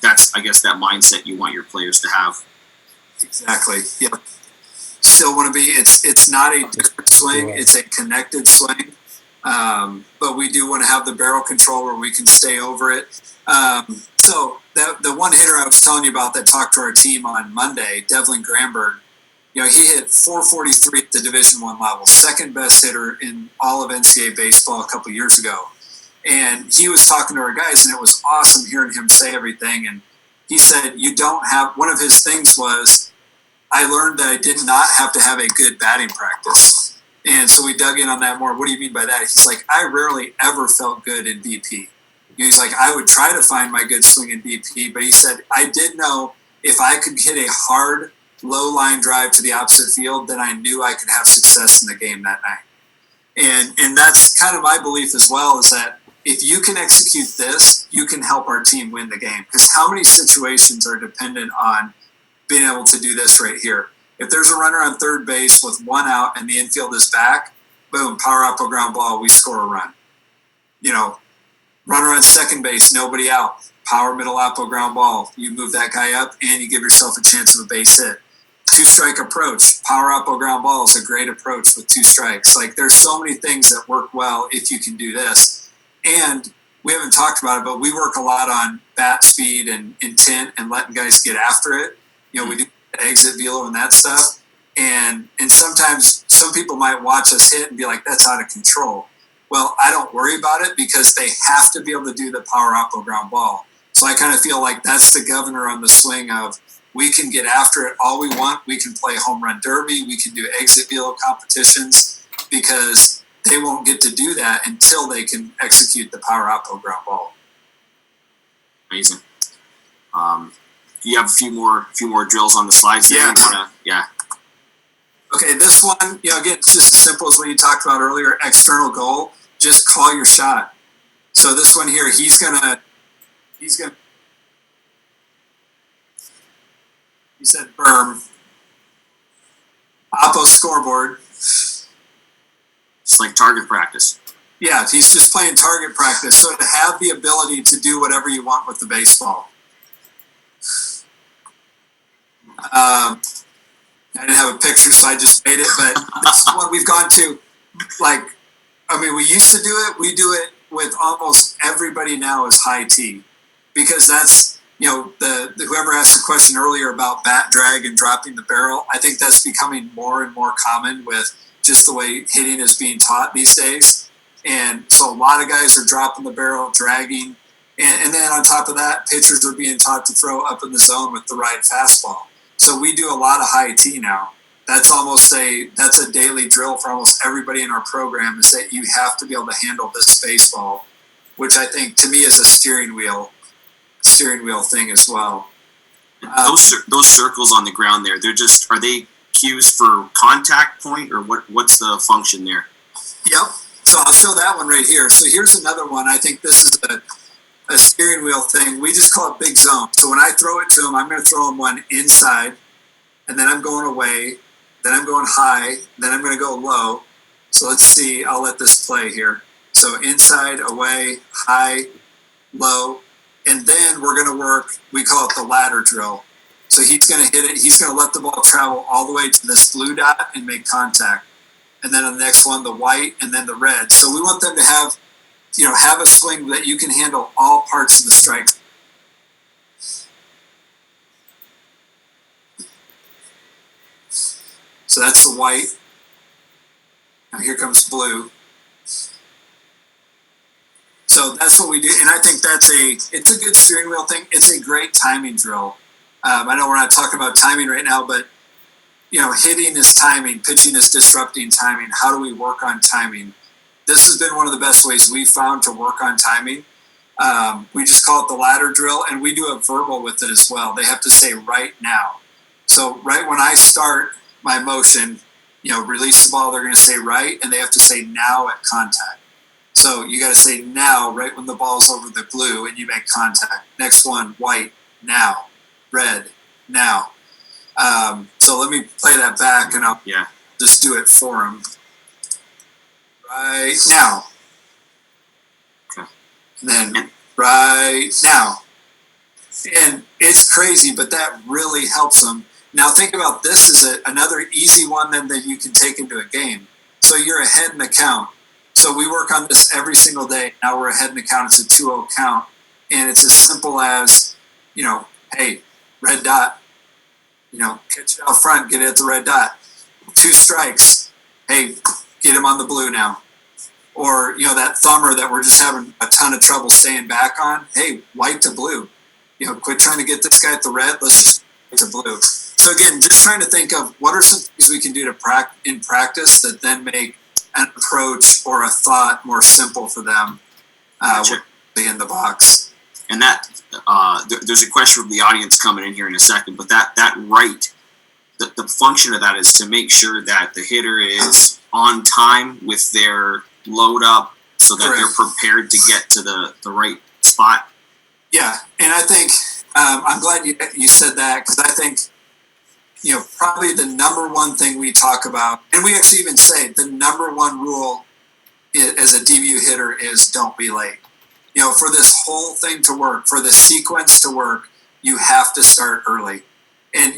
that's, I guess, that mindset you want your players to have. Exactly. Yep. Still want to be, it's not a different swing. It's a connected swing. But we do want to have the barrel control where we can stay over it. So the one hitter I was telling you about that talked to our team on Monday, Devlin Gramberg, he hit 443 at the Division I level, second best hitter in all of NCAA baseball a couple years ago. And he was talking to our guys, and it was awesome hearing him say everything. And he said, one of his things was, I learned that I did not have to have a good batting practice. And so we dug in on that more. What do you mean by that? He's like, I rarely ever felt good in BP. He's like, I would try to find my good swing in BP, but he said, I did know if I could hit a hard, low line drive to the opposite field, then I knew I could have success in the game that night. And that's kind of my belief as well, is that if you can execute this, you can help our team win the game. Because how many situations are dependent on being able to do this right here? If there's a runner on third base with one out and the infield is back, boom, power oppo ground ball, we score a run. Runner on second base, nobody out, power middle oppo ground ball, you move that guy up and you give yourself a chance of a base hit. 2-strike approach, power oppo ground ball is a great approach with 2 strikes. Like there's so many things that work well if you can do this. And we haven't talked about it, but we work a lot on bat speed and intent and letting guys get after it. We do exit velo and that stuff. And sometimes some people might watch us hit and be like, that's out of control. Well, I don't worry about it because they have to be able to do the power oppo ground ball. So I kind of feel like that's the governor on the swing of, we can get after it all we want. We can play home run derby. We can do exit velo competitions because they won't get to do that until they can execute the power oppo ground ball. Amazing. You have a few more drills on the slides there. Yeah. Okay, this one, again, it's just as simple as what you talked about earlier, external goal. Just call your shot. So this one here, he's gonna he said berm. Oppo scoreboard. It's like target practice. Yeah, he's just playing target practice. So to have the ability to do whatever you want with the baseball. I didn't have a picture, so I just made it. But this is one we've gone to. We used to do it. We do it with almost everybody now is high tee, because that's whoever asked the question earlier about bat drag and dropping the barrel. I think that's becoming more and more common with just the way hitting is being taught these days. And so a lot of guys are dropping the barrel, dragging, and then on top of that, pitchers are being taught to throw up in the zone with the right fastball. So we do a lot of high tee now. That's a daily drill for almost everybody in our program, is that you have to be able to handle this baseball, which I think to me is a steering wheel thing as well. Those circles on the ground there, are they cues for contact point, or what's the function there? Yep. So I'll show that one right here. So here's another one. I think this is a steering wheel thing. We just call it big zone. So when I throw it to him, I'm going to throw him one inside, and then I'm going away, then I'm going high, then I'm going to go low. So let's see. I'll let this play here. So inside, away, high, low, And then we're going to work, we call it the ladder drill. So he's going to hit it. He's going to let the ball travel all the way to this blue dot and make contact. And then on the next one, the white, and then the red. So we want them to have a swing that you can handle all parts of the strike. So that's the white. Now here comes blue. So that's what we do, and I think it's a good steering wheel thing. It's a great timing drill. I know we're not talking about timing right now, but hitting is timing, pitching is disrupting timing. How do we work on timing? This has been one of the best ways we've found to work on timing. We just call it the ladder drill, and we do a verbal with it as well. They have to say right now. So right when I start my motion, release the ball, they're going to say right, and they have to say now at contact. So you got to say now, right when the ball's over the blue and you make contact. Next one, white, now. Red, now. So let me play that back and I'll just do it for him. Right now. Okay. And then right now. And it's crazy, but that really helps them. Now think about this as another easy one then that you can take into a game. So you're ahead in the count. So we work on this every single day. Now we're ahead in the count. It's a 2-0 count. And it's as simple as, hey, red dot. Catch it out front, get it at the red dot. 2 strikes. Hey, get him on the blue now. Or, that thumber that we're just having a ton of trouble staying back on. Hey, white to blue. Quit trying to get this guy at the red. Let's just get to blue. So again, just trying to think of what are some things we can do in practice that then make an approach or a thought more simple for them in the box. And that there's a question from the audience coming in here in a second, but that the function of that is to make sure that the hitter is on time with their load up so that they're prepared to get to the right spot. Yeah, and I think I'm glad you said that, because I think probably the number one thing we talk about, and we actually even say the number one rule as a DBU hitter is don't be late. For this whole thing to work, for the sequence to work, you have to start early. And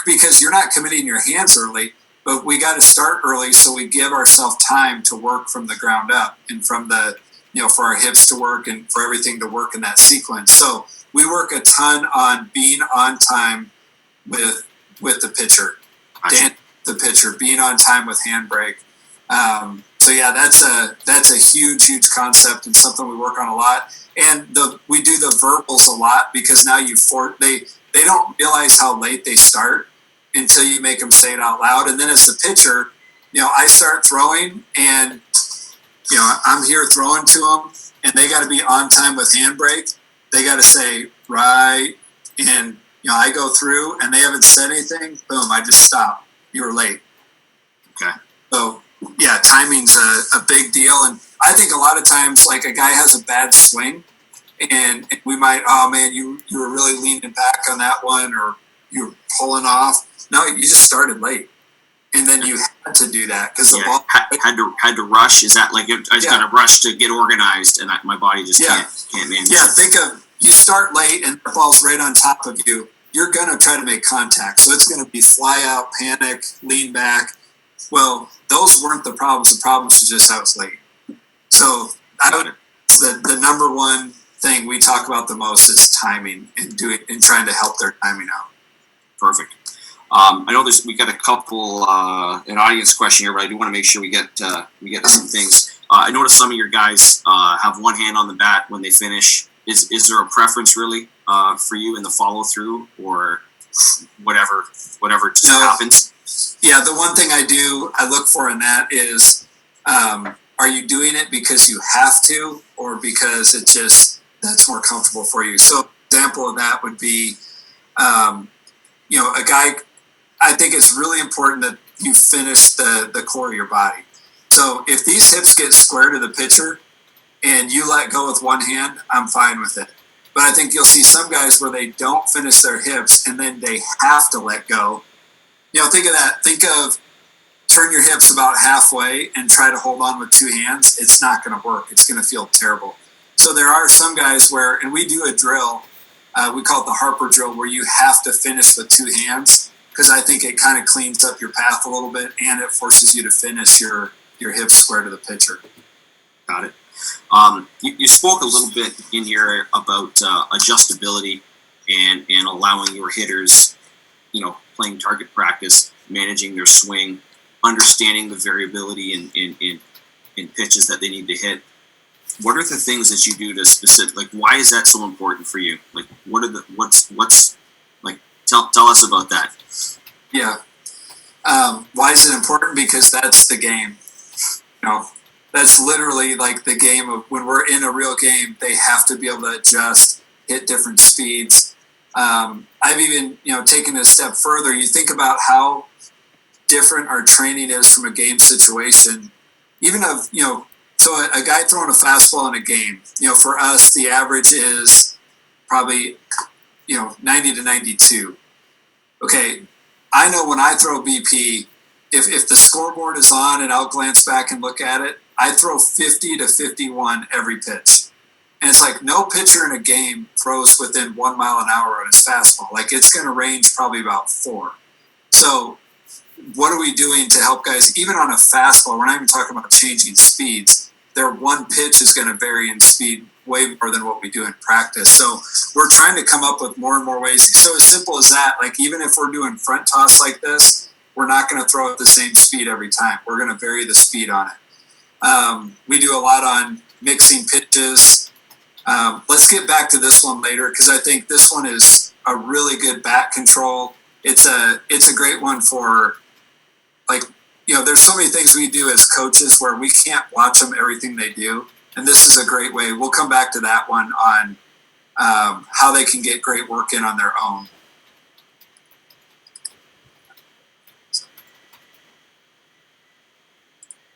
because you're not committing your hands early, but we got to start early so we give ourselves time to work from the ground up and from the, for our hips to work and for everything to work in that sequence. So we work a ton on being on time with the pitcher, the pitcher, being on time with handbrake. So yeah, that's a huge concept and something we work on a lot. And we do the verbals a lot, because now they don't realize how late they start until you make them say it out loud. And then as the pitcher, I start throwing, and I'm here throwing to them, and they got to be on time with handbrake. They got to say right, and I go through, and they haven't said anything. Boom! I just stop. You were late. Okay. So yeah, timing's a big deal, and I think a lot of times, like, a guy has a bad swing, and we might, oh man, you were really leaning back on that one, or you were pulling off. No, you just started late, and then you had to do that because the ball had to rush. Is that like I just got to rush to get organized, and my body just can't manage? Yeah, think of, you start late and the ball's right on top of you. You're gonna try to make contact, so it's gonna be fly out, panic, lean back. Well, those weren't the problems. The problems was just I was late. So the number one thing we talk about the most is timing and trying to help their timing out. Perfect. I know we got a couple an audience question here, but I do want to make sure we get to some things. I noticed some of your guys have one hand on the bat when they finish. Is there a preference really for you in the follow through, or whatever just happens? Yeah, the one thing I look for in that is, are you doing it because you have to, or because that's more comfortable for you? So, example of that would be, a guy. I think it's really important that you finish the core of your body. So if these hips get square to the pitcher and you let go with one hand, I'm fine with it. But I think you'll see some guys where they don't finish their hips and then they have to let go. Think of that. Think of turn your hips about halfway and try to hold on with two hands. It's not going to work. It's going to feel terrible. So there are some guys where, and we do a drill, we call it the Harper drill, where you have to finish with two hands, because I think it kind of cleans up your path a little bit, and it forces you to finish your hips square to the pitcher. Got it. You spoke a little bit in here about adjustability and allowing your hitters, playing target practice, managing their swing, understanding the variability in pitches that they need to hit. What are the things that you do to specific? Like, why is that so important for you? Like, what's like? Tell us about that. Yeah. Why is it important? Because that's the game. That's literally like the game of when we're in a real game. They have to be able to adjust, hit different speeds. I've even taken it a step further. You think about how different our training is from a game situation. Even of so a guy throwing a fastball in a game. For us, the average is probably 90 to 92. Okay, I know when I throw BP, if the scoreboard is on and I'll glance back and look at it, I throw 50 to 51 every pitch. And it's like no pitcher in a game throws within 1 mile an hour on his fastball. Like it's going to range probably about 4. So what are we doing to help guys, even on a fastball? We're not even talking about changing speeds. Their one pitch is going to vary in speed way more than what we do in practice. So we're trying to come up with more and more ways. So as simple as that, like even if we're doing front toss like this, we're not going to throw at the same speed every time. We're going to vary the speed on it. We do a lot on mixing pitches. Let's get back to this one later, because I think this one is a really good bat control. It's a great one for, like, there's so many things we do as coaches where we can't watch them everything they do, and this is a great way. We'll come back to that one on how they can get great work in on their own.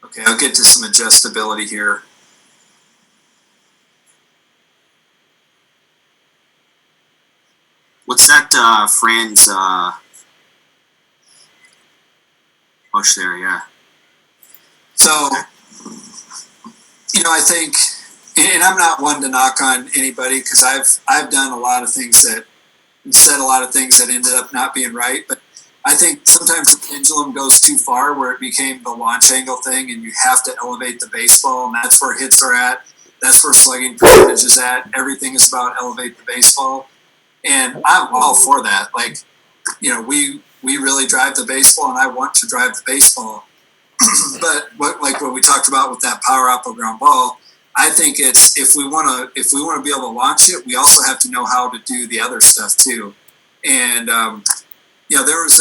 Okay, I'll get to some adjustability here. What's that Fran's push there? Yeah. So, I think, and I'm not one to knock on anybody, because I've done a lot of things that, and said a lot of things that ended up not being right, but I think sometimes the pendulum goes too far where it became the launch angle thing, and you have to elevate the baseball, and that's where hits are at. That's where slugging percentage is at. Everything is about elevate the baseball. And I'm all for that. Like, we really drive the baseball, and I want to drive the baseball. But what we talked about with that power apple ground ball, I think it's if we want to be able to launch it, we also have to know how to do the other stuff too. And there was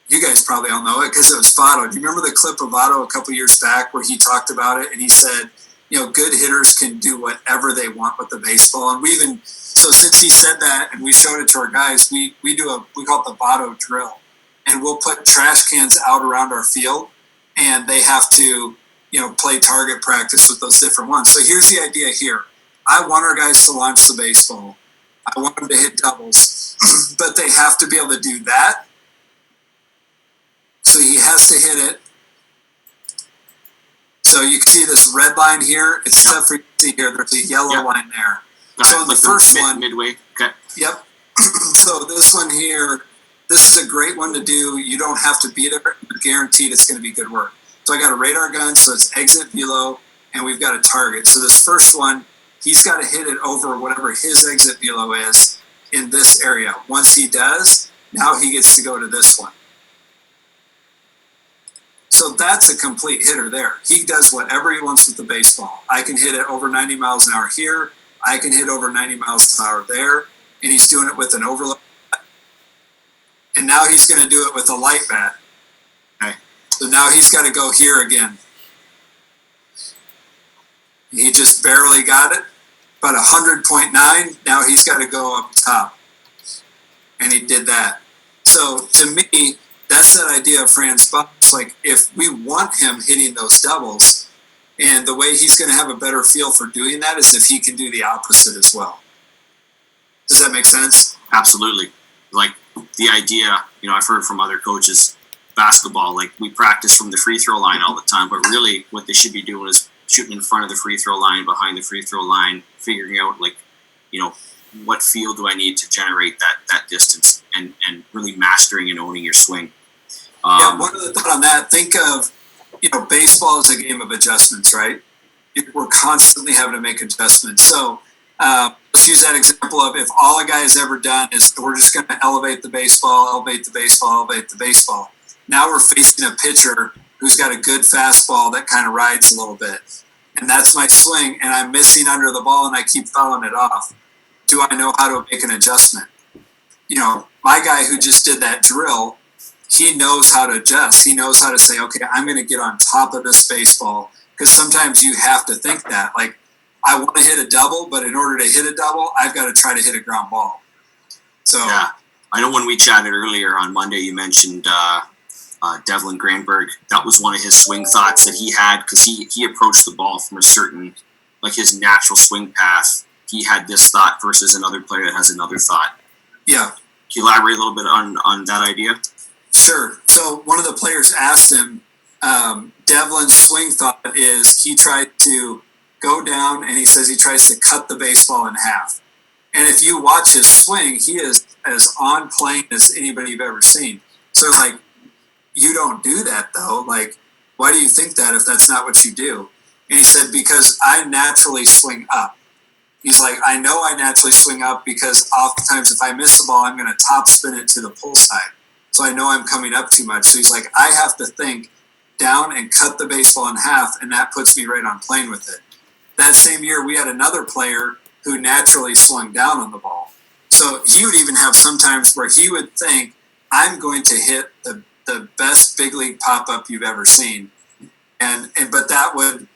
you guys probably all know it because it was Votto. Do you remember the clip of Votto a couple years back where he talked about it, and he said, good hitters can do whatever they want with the baseball. And so since he said that and we showed it to our guys, we call it the Votto drill, and we'll put trash cans out around our field, and they have to play target practice with those different ones. So here's the idea here. I want our guys to launch the baseball. I want them to hit doubles, but they have to be able to do that. So he has to hit it. So you can see this red line here. It's tough for you to see here. There's a yellow line there. So in the first one, midway. Okay. Yep. So this one here, this is a great one to do. You don't have to be there. You're guaranteed it's going to be good work. So I got a radar gun, so it's exit velo, and we've got a target. So this first one, he's got to hit it over whatever his exit velo is in this area. Once he does, now he gets to go to this one. So that's a complete hitter there. He does whatever he wants with the baseball. I can hit it over 90 miles an hour here. I can hit over 90 miles an hour there. And he's doing it with an overload. And now he's going to do it with a light bat. Okay. So now he's got to go here again. He just barely got it. About 100.9. Now he's got to go up top. And he did that. So to me, that's that idea of Fran's box. Like, if we want him hitting those doubles, and the way he's going to have a better feel for doing that is if he can do the opposite as well. Does that make sense? Absolutely. Like the idea, I've heard from other coaches, basketball, like we practice from the free throw line all the time, but really what they should be doing is shooting in front of the free throw line, behind the free throw line, figuring out what feel do I need to generate that distance, and really mastering and owning your swing. One other thought on that. Think of, baseball is a game of adjustments, right? We're constantly having to make adjustments. So let's use that example of if all a guy has ever done is we're just going to elevate the baseball, elevate the baseball, elevate the baseball. Now we're facing a pitcher who's got a good fastball that kind of rides a little bit. And that's my swing, and I'm missing under the ball, and I keep fouling it off. Do I know how to make an adjustment? My guy who just did that drill, he knows how to adjust. He knows how to say, okay, I'm going to get on top of this baseball, because sometimes you have to think that. Like, I want to hit a double, but in order to hit a double, I've got to try to hit a ground ball. So yeah, I know when we chatted earlier on Monday, you mentioned Devlin Granberg. That was one of his swing thoughts that he had, because he approached the ball from a certain, his natural swing path. He had this thought versus another player that has another thought. Yeah. Can you elaborate a little bit on that idea? Sure. So one of the players asked him, Devlin's swing thought is he tried to go down, and he says he tries to cut the baseball in half. And if you watch his swing, he is as on plane as anybody you've ever seen. So you don't do that though. Why do you think that if that's not what you do? And he said, because I naturally swing up. He's like, I know I naturally swing up because oftentimes if I miss the ball, I'm going to top spin it to the pull side. So I know I'm coming up too much. So he's like, I have to think down and cut the baseball in half, and that puts me right on plane with it. That same year, we had another player who naturally swung down on the ball. So he would even have sometimes where he would think, I'm going to hit the best big league pop-up you've ever seen. But that would,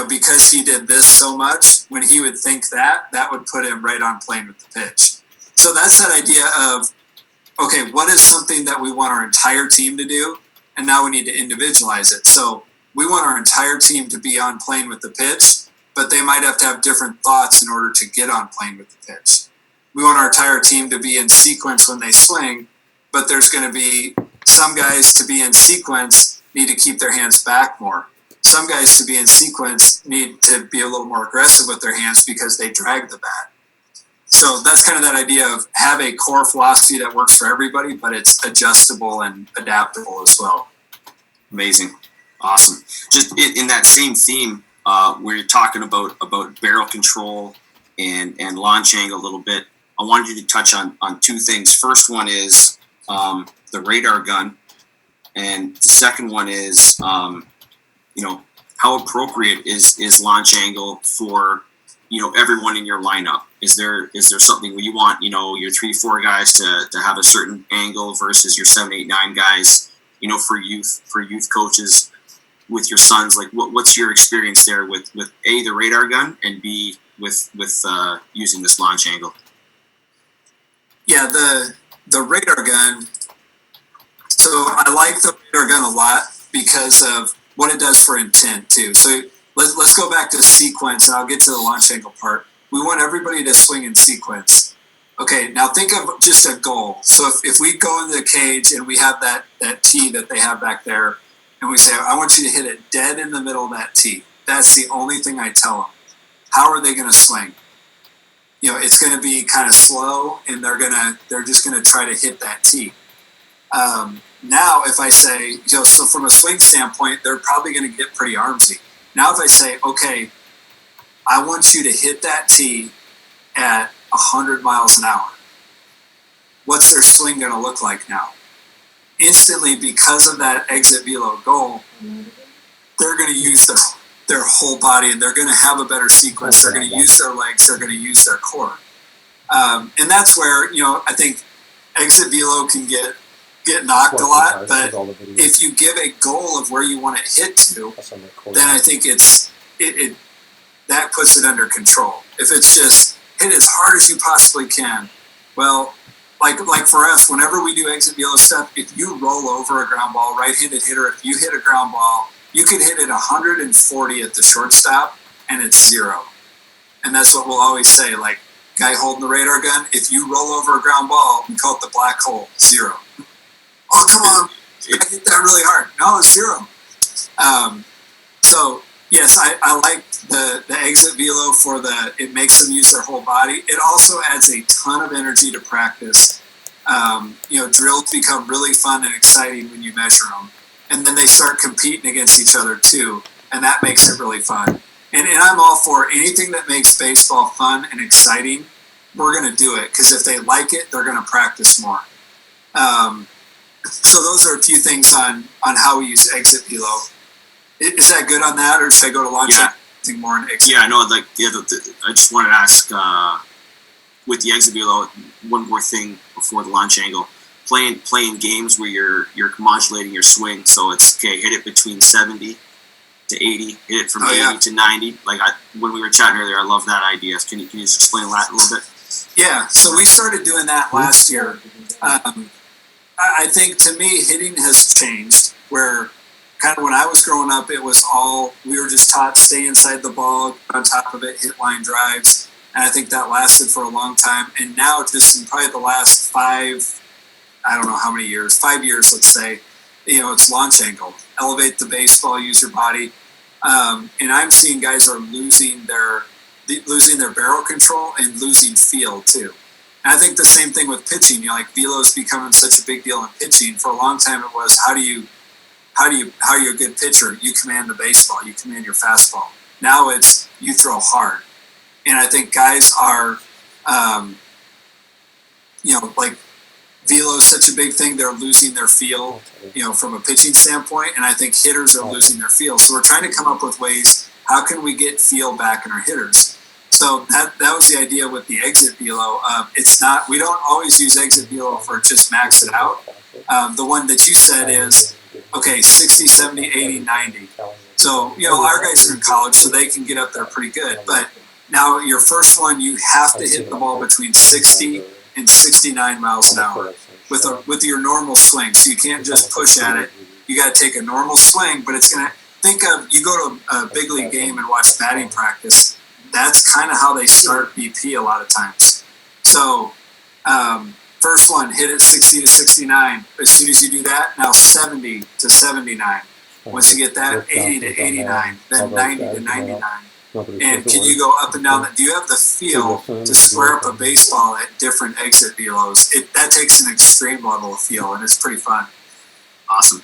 because he did this so much, when he would think that would put him right on plane with the pitch. So that's that idea of, okay, what is something that we want our entire team to do? And now we need to individualize it. So we want our entire team to be on plane with the pitch, but they might have to have different thoughts in order to get on plane with the pitch. We want our entire team to be in sequence when they swing, but there's going to be some guys to be in sequence need to keep their hands back more. Some guys to be in sequence need to be a little more aggressive with their hands because they drag the bat. So that's kind of that idea of have a core philosophy that works for everybody, but it's adjustable and adaptable as well. Amazing. Awesome. Just in that same theme, where you're talking about barrel control and launch angle a little bit, I wanted you to touch on two things. First one is the radar gun, and the second one is how appropriate is launch angle for everyone in your lineup. Is there something where you want your 3-4 guys to have a certain angle versus your 7-8-9 guys, for youth coaches with your sons? What's your experience there with A, the radar gun, and B, with using this launch angle? Yeah, the radar gun. So I like the radar gun a lot because of what it does for intent too. So let's go back to sequence, and I'll get to the launch angle part. We want everybody to swing in sequence. Okay, now think of just a goal. So if we go into the cage and we have that tee that they have back there, and we say, I want you to hit it dead in the middle of that tee. That's the only thing I tell them. How are they going to swing? It's going to be kind of slow, and they're just going to try to hit that tee. Now, if I say, so from a swing standpoint, they're probably going to get pretty armsy. Now, if I say, okay, I want you to hit that tee at 100 miles an hour, what's their swing going to look like now? Instantly, because of that exit velo goal, they're going to use their whole body, and they're going to have a better sequence. They're going to use their legs. They're going to use their core. And that's where, I think exit velo can get knocked a lot, but if you give a goal of where you want it hit to, then I think it that puts it under control. If it's just hit as hard as you possibly can, well, like for us, whenever we do exit velo stuff, if you roll over a ground ball, right-handed hitter, if you hit a ground ball, you could hit it 140 at the shortstop, and it's 0. And that's what we'll always say, guy holding the radar gun, if you roll over a ground ball, we call it the black hole, 0. Oh, come on, I hit that really hard. No, it's 0. So Yes, I like the exit velo for it makes them use their whole body. It also adds a ton of energy to practice. Drills become really fun and exciting when you measure them. And then they start competing against each other too. And that makes it really fun. And I'm all for anything that makes baseball fun and exciting. We're going to do it because if they like it, they're going to practice more. So those are a few things on how we use exit velo. Is that good on that, or should I go to launch anything more on exit? Yeah, no, I just wanted to ask with the exit velo, one more thing before the launch angle. Playing games where you're modulating your swing, so it's okay. Hit it between 70 to 80. Hit it from 80 to 90. When we were chatting earlier, I love that idea. Can you just explain that a little bit? Yeah, so we started doing that last year. I think to me, hitting has changed. Where kind of when I was growing up, it was we were just taught stay inside the ball, on top of it, hit line drives, and I think that lasted for a long time. And now, just in probably the last 5 years, let's say, it's launch angle, elevate the baseball, use your body, and I'm seeing guys are losing their barrel control and losing feel too. And I think the same thing with pitching. Velo's becoming such a big deal in pitching. For a long time, it was how are you a good pitcher? You command the baseball, you command your fastball. Now it's you throw hard, and I think guys are, velo is such a big thing. They're losing their feel, from a pitching standpoint, and I think hitters are losing their feel. So we're trying to come up with ways. How can we get feel back in our hitters? So that was the idea with the exit velo. We don't always use exit velo for just max it out. The one that you said is, okay, 60, 70, 80, 90. So, our guys are in college, so they can get up there pretty good. But now your first one, you have to hit the ball between 60 and 69 miles an hour with your normal swing. So you can't just push at it. You got to take a normal swing, but it's going to you go to a big league game and watch batting practice. That's kind of how they start BP a lot of times. So, first one, hit it 60 to 69. As soon as you do that, now 70 to 79. Once you get that, 80 to 89, then 90 to 99. And can you go up and down that? Do you have the feel to square up a baseball at different exit velos? That takes an extreme level of feel, and it's pretty fun. Awesome.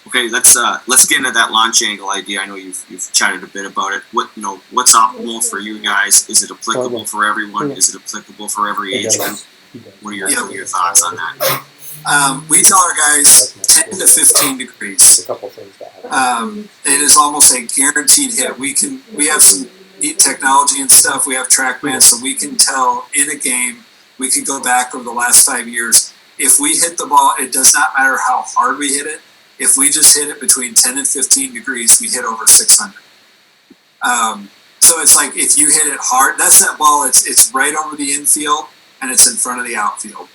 Okay, let's get into that launch angle idea. I know you've chatted a bit about it. What's optimal for you guys? Is it applicable for everyone? Is it applicable for every age group? What are your thoughts on that? We tell our guys 10 to 15 degrees. It is almost a guaranteed hit. We have some neat technology and stuff. We have TrackMan, so we can tell in a game. We could go back over the last 5 years. If we hit the ball, it does not matter how hard we hit it. If we just hit it between 10 and 15 degrees, we hit over 600. So it's like if you hit it hard, that's that ball. It's right over the infield and it's in front of the outfield.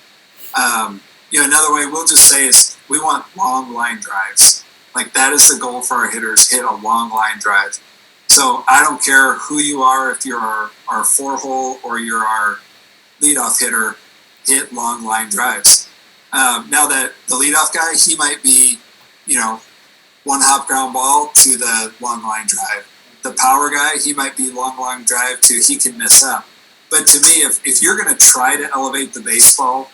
Another way we'll just say is we want long line drives. Like that is the goal for our hitters, hit a long line drive. So I don't care who you are, if you're our 4-hole or you're our leadoff hitter, hit long line drives. Now that the leadoff guy, he might be, one hop ground ball to the long line drive. The power guy, he might be long line drive to he can miss up. But to me, if you're going to try to elevate the baseball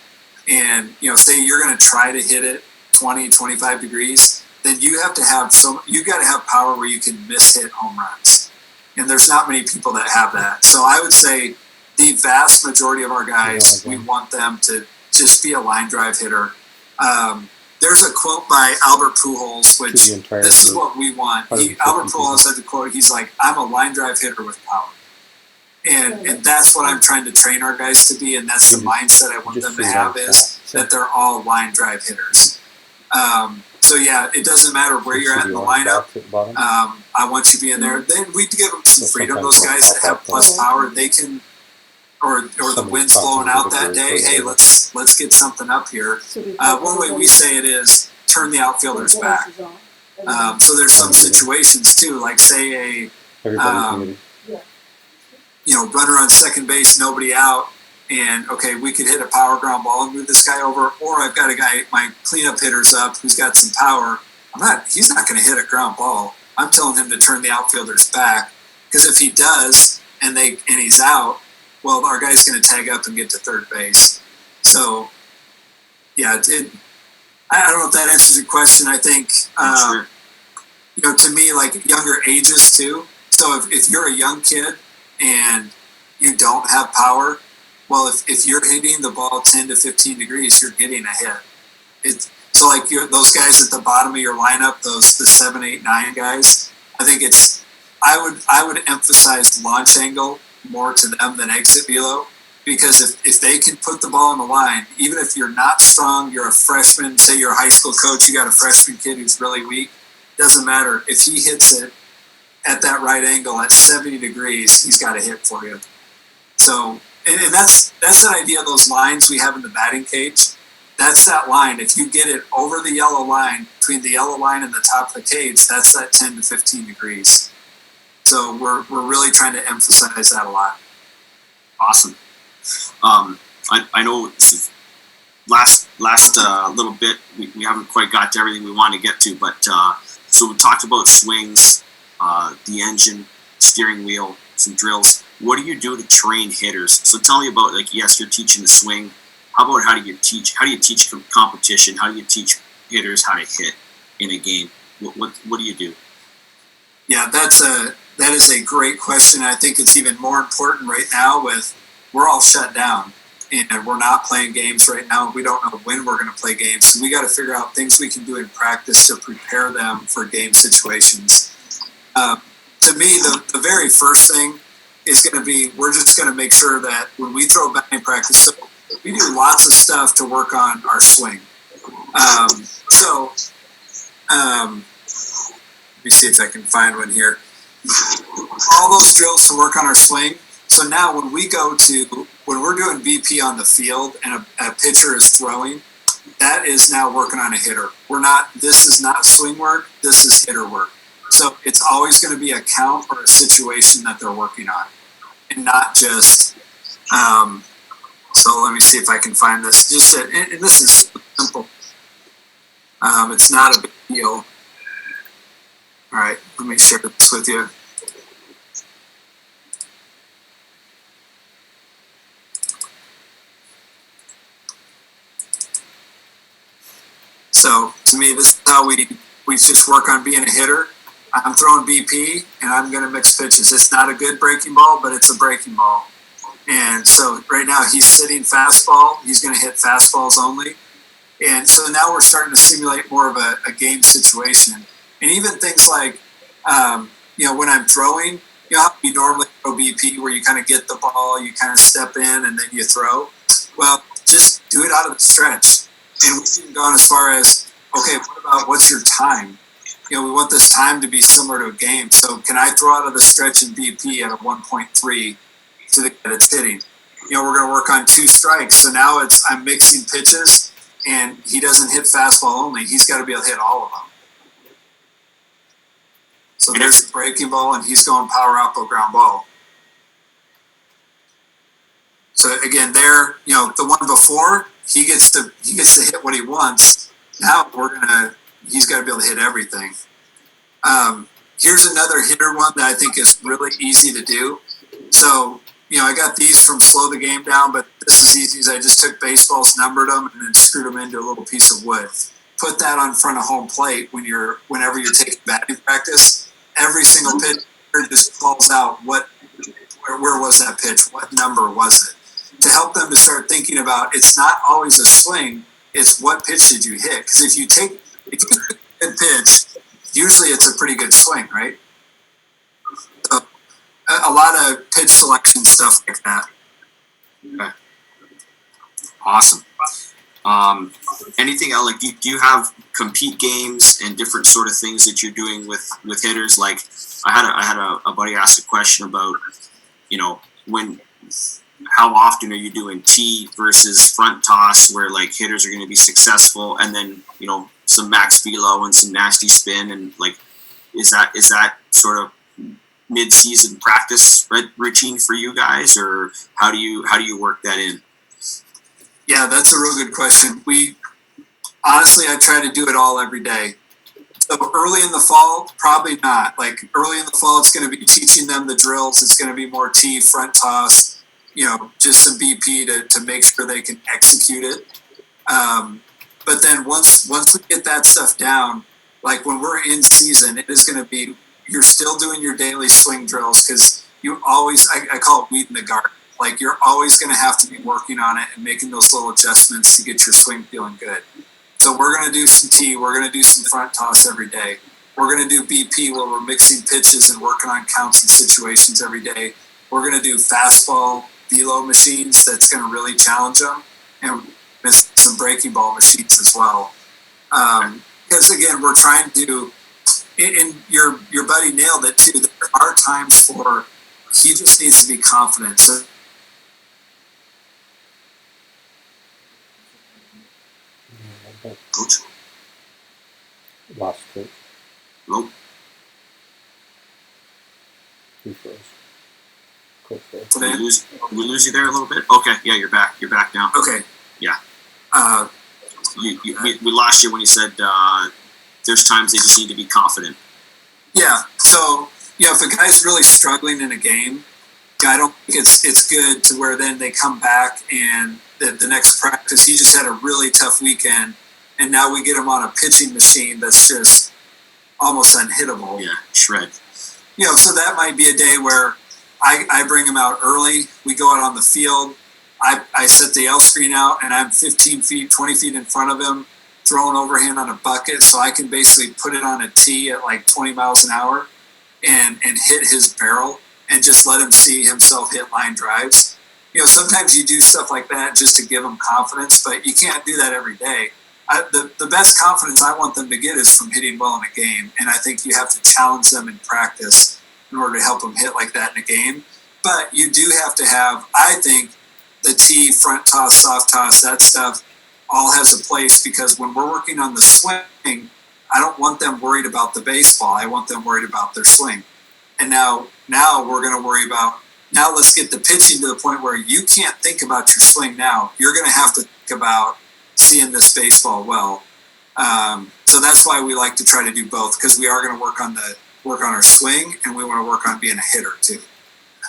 and, say you're going to try to hit it 20, 25 degrees, then you have to have you got to have power where you can miss hit home runs. And there's not many people that have that. So I would say the vast majority of our guys, we want them to just be a line drive hitter. There's a quote by Albert Pujols, which this is what we want. Albert Pujols had the quote, he's like, I'm a line drive hitter with power. And that's what I'm trying to train our guys to be, and that's the mindset I want them to have is that they're all line drive hitters. So yeah, it doesn't matter where you're at in the lineup. I want you to be in there. Then we give them some freedom. Those guys that have plus power, they can, or the wind's blowing out that day. Hey, let's get something up here. One way we say it is turn the outfielders back. So there's some situations too, like say a runner on second base, nobody out, and okay, we could hit a power ground ball and move this guy over, or I've got a guy, my cleanup hitter's up, who's got some power. He's not going to hit a ground ball. I'm telling him to turn the outfielders back, because if he does and he's out, well, our guy's going to tag up and get to third base. So, yeah, I don't know if that answers your question. I think, Sure. To me, like younger ages too. So if you're a young kid and you don't have power, well, if you're hitting the ball 10 to 15 degrees, you're getting a hit. So like those guys at the bottom of your lineup, the 7, 8, 9 guys, I think I would emphasize launch angle more to them than exit velo, because if they can put the ball on the line, even if you're not strong, you're a freshman, say you're a high school coach, you got a freshman kid who's really weak, doesn't matter. If he hits it at that right angle at 70 degrees, he's got a hit for you. So, and that's the idea of those lines we have in the batting cage. That's that line. If you get it over the yellow line, between the yellow line and the top of the cage, that's that 10 to 15 degrees. So we're really trying to emphasize that a lot. Awesome. I know last little bit we haven't quite got to everything we want to get to, but so we talked about swings, the engine, steering wheel, some drills. What do you do to train hitters? So tell me about, like, yes, you're teaching the swing. How about how do you teach competition? How do you teach hitters how to hit in a game? What do you do? Yeah, that is a great question. I think it's even more important right now with we're all shut down and we're not playing games right now. We don't know when we're going to play games. So we got to figure out things we can do in practice to prepare them for game situations. To me, the very first thing is going to be, we're just going to make sure that when we throw batting practice, so we do lots of stuff to work on our swing. Let me see if I can find one here. All those drills to work on our swing. So now when we're doing BP on the field and a pitcher is throwing, that is now working on a hitter. This is not swing work, this is hitter work. So it's always going to be a count or a situation that they're working on, and not just, so let me see if I can find this. And this is simple. It's not a big deal. All right, let me share this with you. So to me, this is how we just work on being a hitter. I'm throwing BP and I'm going to mix pitches. It's not a good breaking ball, but it's a breaking ball. And so right now he's sitting fastball. He's going to hit fastballs only. And so now we're starting to simulate more of a game situation. And even things like, when I'm throwing, how you normally throw BP where you kind of get the ball, you kind of step in and then you throw. Well, just do it out of the stretch. And we've even gone as far as, okay, what's your time? We want this time to be similar to a game. So can I throw out of the stretch in BP at a 1.3 to the guy that's hitting? We're going to work on 2 strikes. So now I'm mixing pitches, and he doesn't hit fastball only. He's got to be able to hit all of them. So there's the breaking ball, and he's going power oppo ground ball. So again, the one before, he gets to hit what he wants. Now he's got to be able to hit everything. Here's another hitter one that I think is really easy to do. So, I got these from Slow the Game Down, but this is easy as I just took baseballs, numbered them, and then screwed them into a little piece of wood. Put that on front of home plate whenever you're taking batting practice. Every single pitch just falls out where was that pitch? What number was it? To help them to start thinking about, it's not always a swing, it's what pitch did you hit? Because if you take a good pitch, usually it's a pretty good swing, right? So, a lot of pitch selection stuff like that. Okay. Awesome. Anything else? Like, do you have compete games and different sort of things that you're doing with hitters? Like, I had a buddy ask a question about, how often are you doing tee versus front toss, where like hitters are going to be successful, and then some max velo and some nasty spin, and like is that sort of mid-season practice routine for you guys, or how do you work that in? Yeah, that's a real good question. I try to do it all every day. So early in the fall, probably not. Like early in the fall, it's going to be teaching them the drills. It's going to be more tee, front toss, just some BP to make sure they can execute it. But then once we get that stuff down, like when we're in season, it is going to be, you're still doing your daily swing drills because you always, I call it weed in the garden. Like you're always going to have to be working on it and making those little adjustments to get your swing feeling good. So we're going to do some tee. We're going to do some front toss every day. We're going to do BP where we're mixing pitches and working on counts and situations every day. We're going to do fastball velo machines that's going to really challenge them, and some breaking ball machines as well. Because again, we're trying to, and your buddy nailed it too. There are times for he just needs to be confident. So Coach. Lost coach. Nope. He froze. Coach froze. Did we lose you there a little bit? Okay, yeah, you're back. You're back now. Okay. Yeah. Uh, we lost you when you said there's times they just need to be confident. Yeah. So, if a guy's really struggling in a game, I don't think it's good to where then they come back and the next practice, he just had a really tough weekend, and now we get him on a pitching machine that's just almost unhittable. Yeah, shred. So that might be a day where I bring him out early. We go out on the field. I set the L screen out, and I'm 15 feet, 20 feet in front of him, throwing overhand on a bucket, so I can basically put it on a tee at like 20 miles an hour and hit his barrel and just let him see himself hit line drives. Sometimes you do stuff like that just to give them confidence, but you can't do that every day. The best confidence I want them to get is from hitting well in a game, and I think you have to challenge them in practice in order to help them hit like that in a game. But you do have to have, I think, the tee, front toss, soft toss, that stuff all has a place, because when we're working on the swing, I don't want them worried about the baseball. I want them worried about their swing. And now we're going to worry about, now let's get the pitching to the point where you can't think about your swing now. You're going to have to think about seeing this baseball well. So that's why we like to try to do both, because we are going to work on our swing, and we want to work on being a hitter too.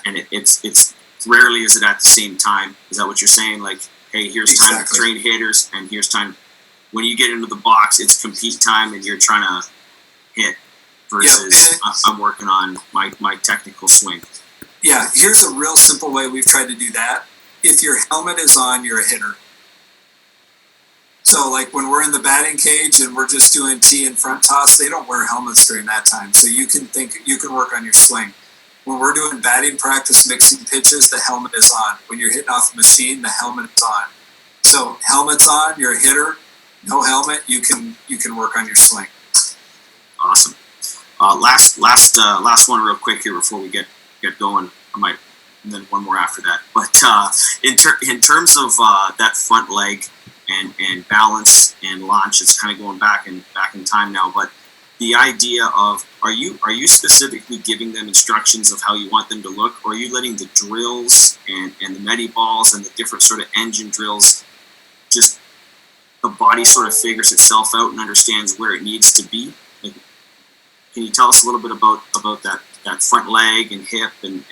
And it's rarely is it at the same time. Is that what you're saying? Like, hey, here's time to train hitters, and here's time when you get into the box, it's compete time, and you're trying to hit. Versus I'm working on my technical swing. Yeah, here's a real simple way we've tried to do that. If your helmet is on, you're a hitter. So like when we're in the batting cage and we're just doing tee and front toss, they don't wear helmets during that time. So you can work on your swing. When we're doing batting practice, mixing pitches, the helmet is on. When you're hitting off the machine, the helmet is on. So helmet's on, you're a hitter. No helmet, you can work on your swing. Awesome. Last one real quick here before we get going. I might, and then one more after that. But in terms of that front leg and balance and launch, it's kind of going back in time now. But the idea of are you specifically giving them instructions of how you want them to look, or are you letting the drills and the medi balls and the different sort of engine drills, just the body sort of figures itself out and understands where it needs to be? Like, can you tell us a little bit about that front leg and hip and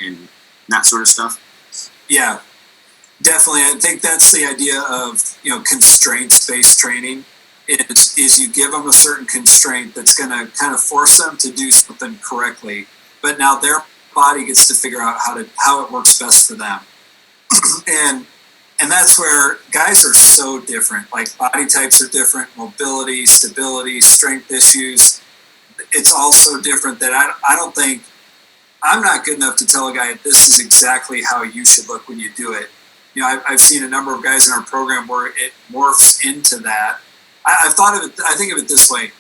that sort of stuff? Yeah, definitely. I think that's the idea of constraints-based training. Is you give them a certain constraint that's going to kind of force them to do something correctly, but now their body gets to figure out how it works best for them. and that's where guys are so different. Like body types are different, mobility, stability, strength issues. It's all so different that I don't think I'm not good enough to tell a guy this is exactly how you should look when you do it. I've seen a number of guys in our program where it morphs into that. I think of it this way.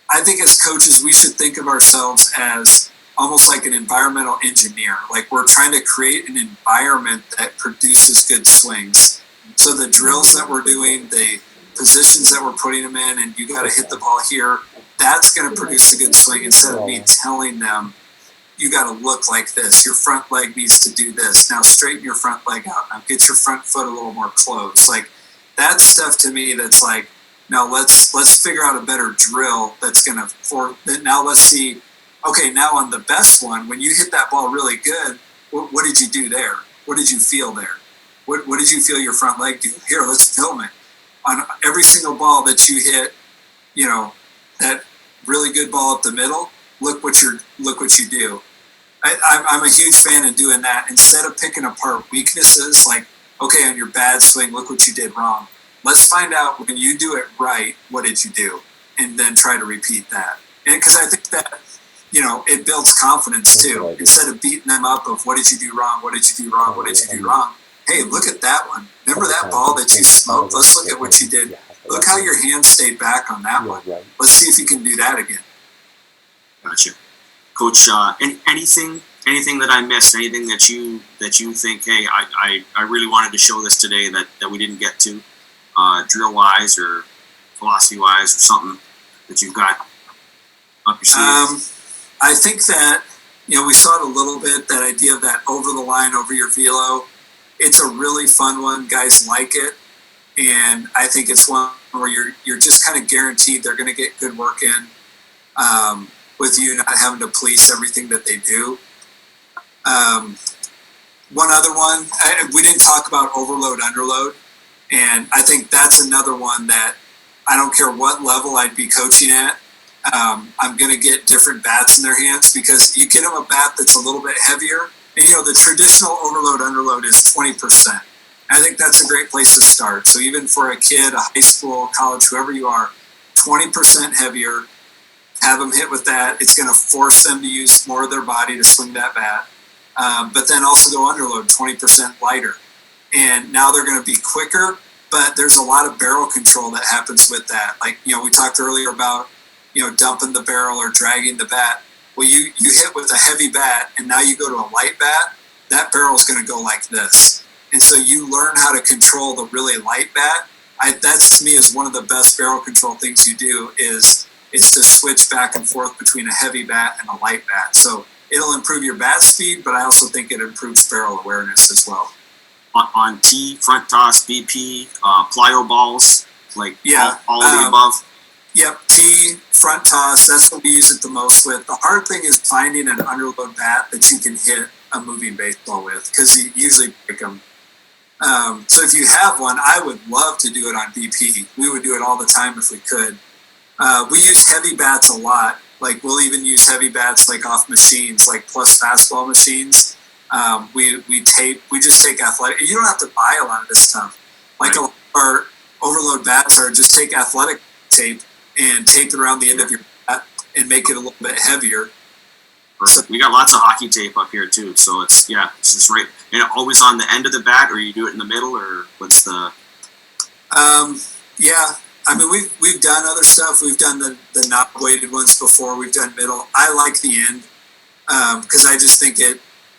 I think as coaches, we should think of ourselves as almost like an environmental engineer. Like we're trying to create an environment that produces good swings. So the drills that we're doing, the positions that we're putting them in, and you got to hit the ball here, that's going to produce a good swing, instead of me telling them, you got to look like this. Your front leg needs to do this. Now straighten your front leg out. Now get your front foot a little more closed. Like that stuff to me, that's like, Now let's figure out a better drill that's going to now let's see. Okay, now on the best one, when you hit that ball really good, what did you do there? What did you feel there? What did you feel your front leg do? Here, let's film it. On every single ball that you hit, that really good ball up the middle, look what you do. I'm a huge fan of doing that. Instead of picking apart weaknesses, like, okay, on your bad swing, look what you did wrong. Let's find out when you do it right, what did you do? And then try to repeat that. And because I think that, it builds confidence too. Instead of beating them up of what did you do wrong, what did you do wrong, what did you do wrong? Hey, look at that one. Remember that ball that you smoked? Let's look at what you did. Look how your hand stayed back on that one. Let's see if you can do that again. Gotcha. Coach, anything that I missed, anything that you think, hey, I really wanted to show this today that we didn't get to, drill wise or philosophy wise or something that you've got up your sleeve? I think that, we saw it a little bit, that idea of that over the line, over your velo. It's a really fun one. Guys like it. And I think it's one where you're just kind of guaranteed they're going to get good work in, with you not having to police everything that they do. One other one, we didn't talk about overload, underload. And I think that's another one that I don't care what level I'd be coaching at. I'm going to get different bats in their hands, because you get them a bat that's a little bit heavier. And, the traditional overload, underload is 20%. I think that's a great place to start. So even for a kid, a high school, college, whoever you are, 20% heavier, have them hit with that. It's going to force them to use more of their body to swing that bat. But then also go underload, 20% lighter. And now they're going to be quicker, but there's a lot of barrel control that happens with that. Like, we talked earlier about, dumping the barrel or dragging the bat. Well, you hit with a heavy bat, and now you go to a light bat, that barrel is going to go like this. And so you learn how to control the really light bat. That's, to me, is one of the best barrel control things you do is to switch back and forth between a heavy bat and a light bat. So it'll improve your bat speed, but I also think it improves barrel awareness as well. On tee, front toss, BP, plyo balls, like all of the above? Yep, tee, front toss, that's what we use it the most with. The hard thing is finding an underload bat that you can hit a moving baseball with, because you usually break them. So if you have one, I would love to do it on BP. We would do it all the time if we could. We use heavy bats a lot. Like, we'll even use heavy bats like off machines, like plus fastball machines. We just take athletic. You don't have to buy a lot of this stuff. Like, right. Our overload bats are just take athletic tape and tape it around the end of your bat and make it a little bit heavier. So, we got lots of hockey tape up here too, so it's just right. And always on the end of the bat, or you do it in the middle, or what's the? Yeah, I mean we've done other stuff. We've done the not weighted ones before. We've done middle. I like the end because I just think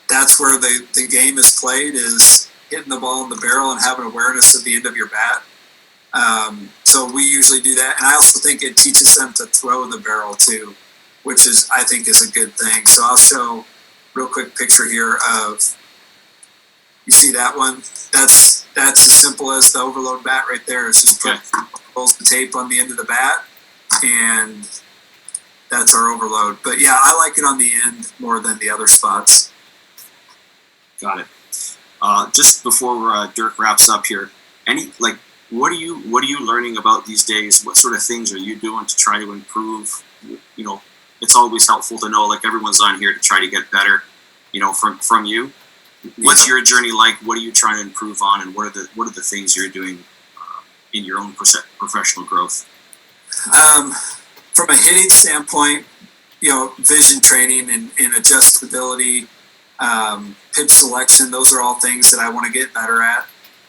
that's where the game is played, is hitting the ball in the barrel and having awareness of the end of your bat. So we usually do that, and I also think it teaches them to throw the barrel too, which I think is a good thing. So I'll show a real quick picture here of, you see that one? That's as simple as the overload bat right there. It's just put the tape on the end of the bat, and that's our overload. But yeah, I like it on the end more than the other spots. Got it. Just before Dirk wraps up here, what are you learning about these days? What sort of things are you doing to try to improve? It's always helpful to know, like, everyone's on here to try to get better, from you. What's your journey like? What are you trying to improve on, and what are the things you're doing in your own professional growth? From a hitting standpoint, vision training and adjustability, pitch selection, those are all things that I want to get better at.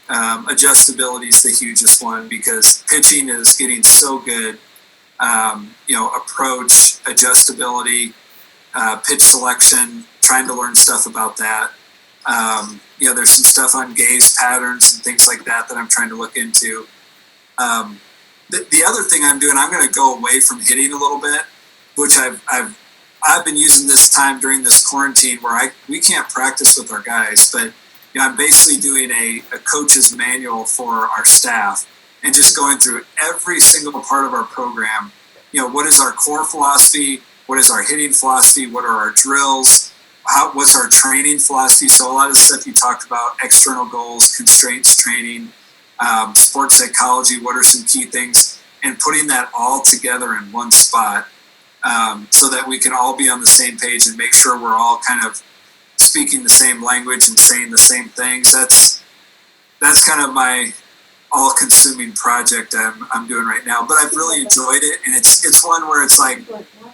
Adjustability is the hugest one, because pitching is getting so good. Approach, adjustability, pitch selection, trying to learn stuff about that. There's some stuff on gaze patterns and things like that I'm trying to look into. The other thing I'm doing, I'm going to go away from hitting a little bit, which I've been using this time during this quarantine where we can't practice with our guys, but I'm basically doing a coach's manual for our staff. and just going through every single part of our program. What is our core philosophy? What is our hitting philosophy? What are our drills? What's our training philosophy? So a lot of the stuff you talked about, external goals, constraints training, sports psychology, what are some key things? And putting that all together in one spot so that we can all be on the same page and make sure we're all kind of speaking the same language and saying the same things. That's kind of my all-consuming project I'm doing right now. But I've really enjoyed it, and it's one where it's like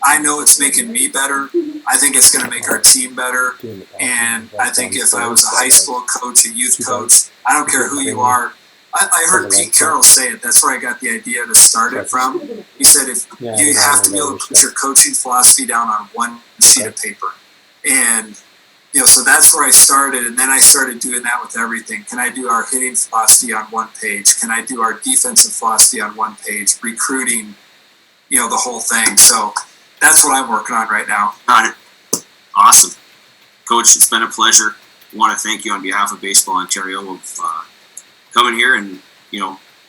I know it's making me better. I think it's going to make our team better. And I think if I was a high school coach, a youth coach, I don't care who you are. I heard Pete Carroll say it. That's where I got the idea to start it from. He said, if you have to be able to put your coaching philosophy down on one sheet of paper. And, so that's where I started. And then I started doing that with everything. Can I do our hitting philosophy on one page? Can I do our defensive philosophy on one page? Recruiting, the whole thing. So that's what I'm working on right now. Got it. Awesome. Coach, it's been a pleasure. I want to thank you on behalf of Baseball Ontario of coming here and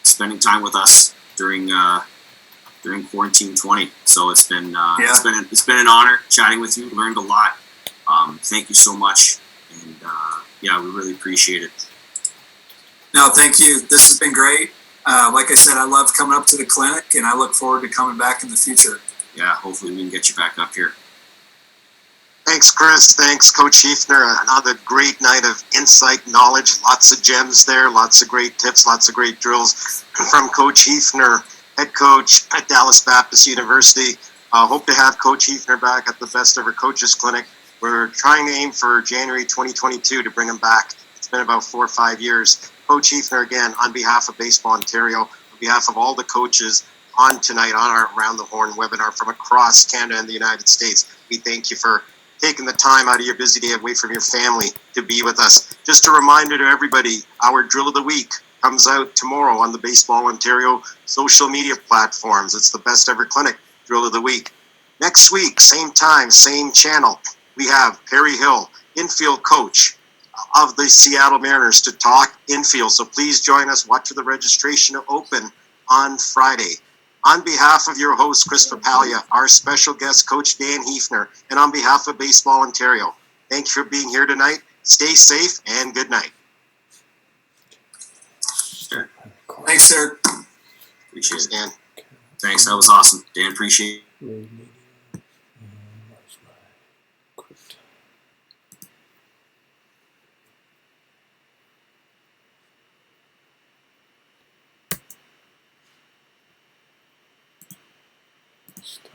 spending time with us during quarantine 20. So it's been it's been an honor chatting with you. Learned a lot. Thank you so much, and we really appreciate it. No, thank you. This has been great. Like I said, I love coming up to the clinic, and I look forward to coming back in the future. Yeah, hopefully we can get you back up here. Thanks, Chris. Thanks, Coach Heefner. Another great night of insight, knowledge, lots of gems there, lots of great tips, lots of great drills from Coach Heefner, head coach at Dallas Baptist University. Hope to have Coach Heefner back at the Best Ever Coaches Clinic. We're trying to aim for January 2022 to bring him back. It's been about 4 or 5 years. Coach Heefner, again, on behalf of Baseball Ontario, on behalf of all the coaches on tonight on our Around the Horn webinar from across Canada and the United States, we thank you for taking the time out of your busy day away from your family to be with us. Just a reminder to everybody, our Drill of the Week comes out tomorrow on the Baseball Ontario social media platforms. It's the Best Ever Clinic Drill of the Week. Next week, same time, same channel, we have Perry Hill, infield coach of the Seattle Mariners, to talk infield. So please join us. Watch for the registration open on Friday. On behalf of your host, Chris Papalia, our special guest, Coach Dan Heefner, and on behalf of Baseball Ontario, thank you for being here tonight. Stay safe and good night. Sure. Thanks, sir. Appreciate it. Dan. Thanks. That was awesome. Dan, appreciate it. Stop.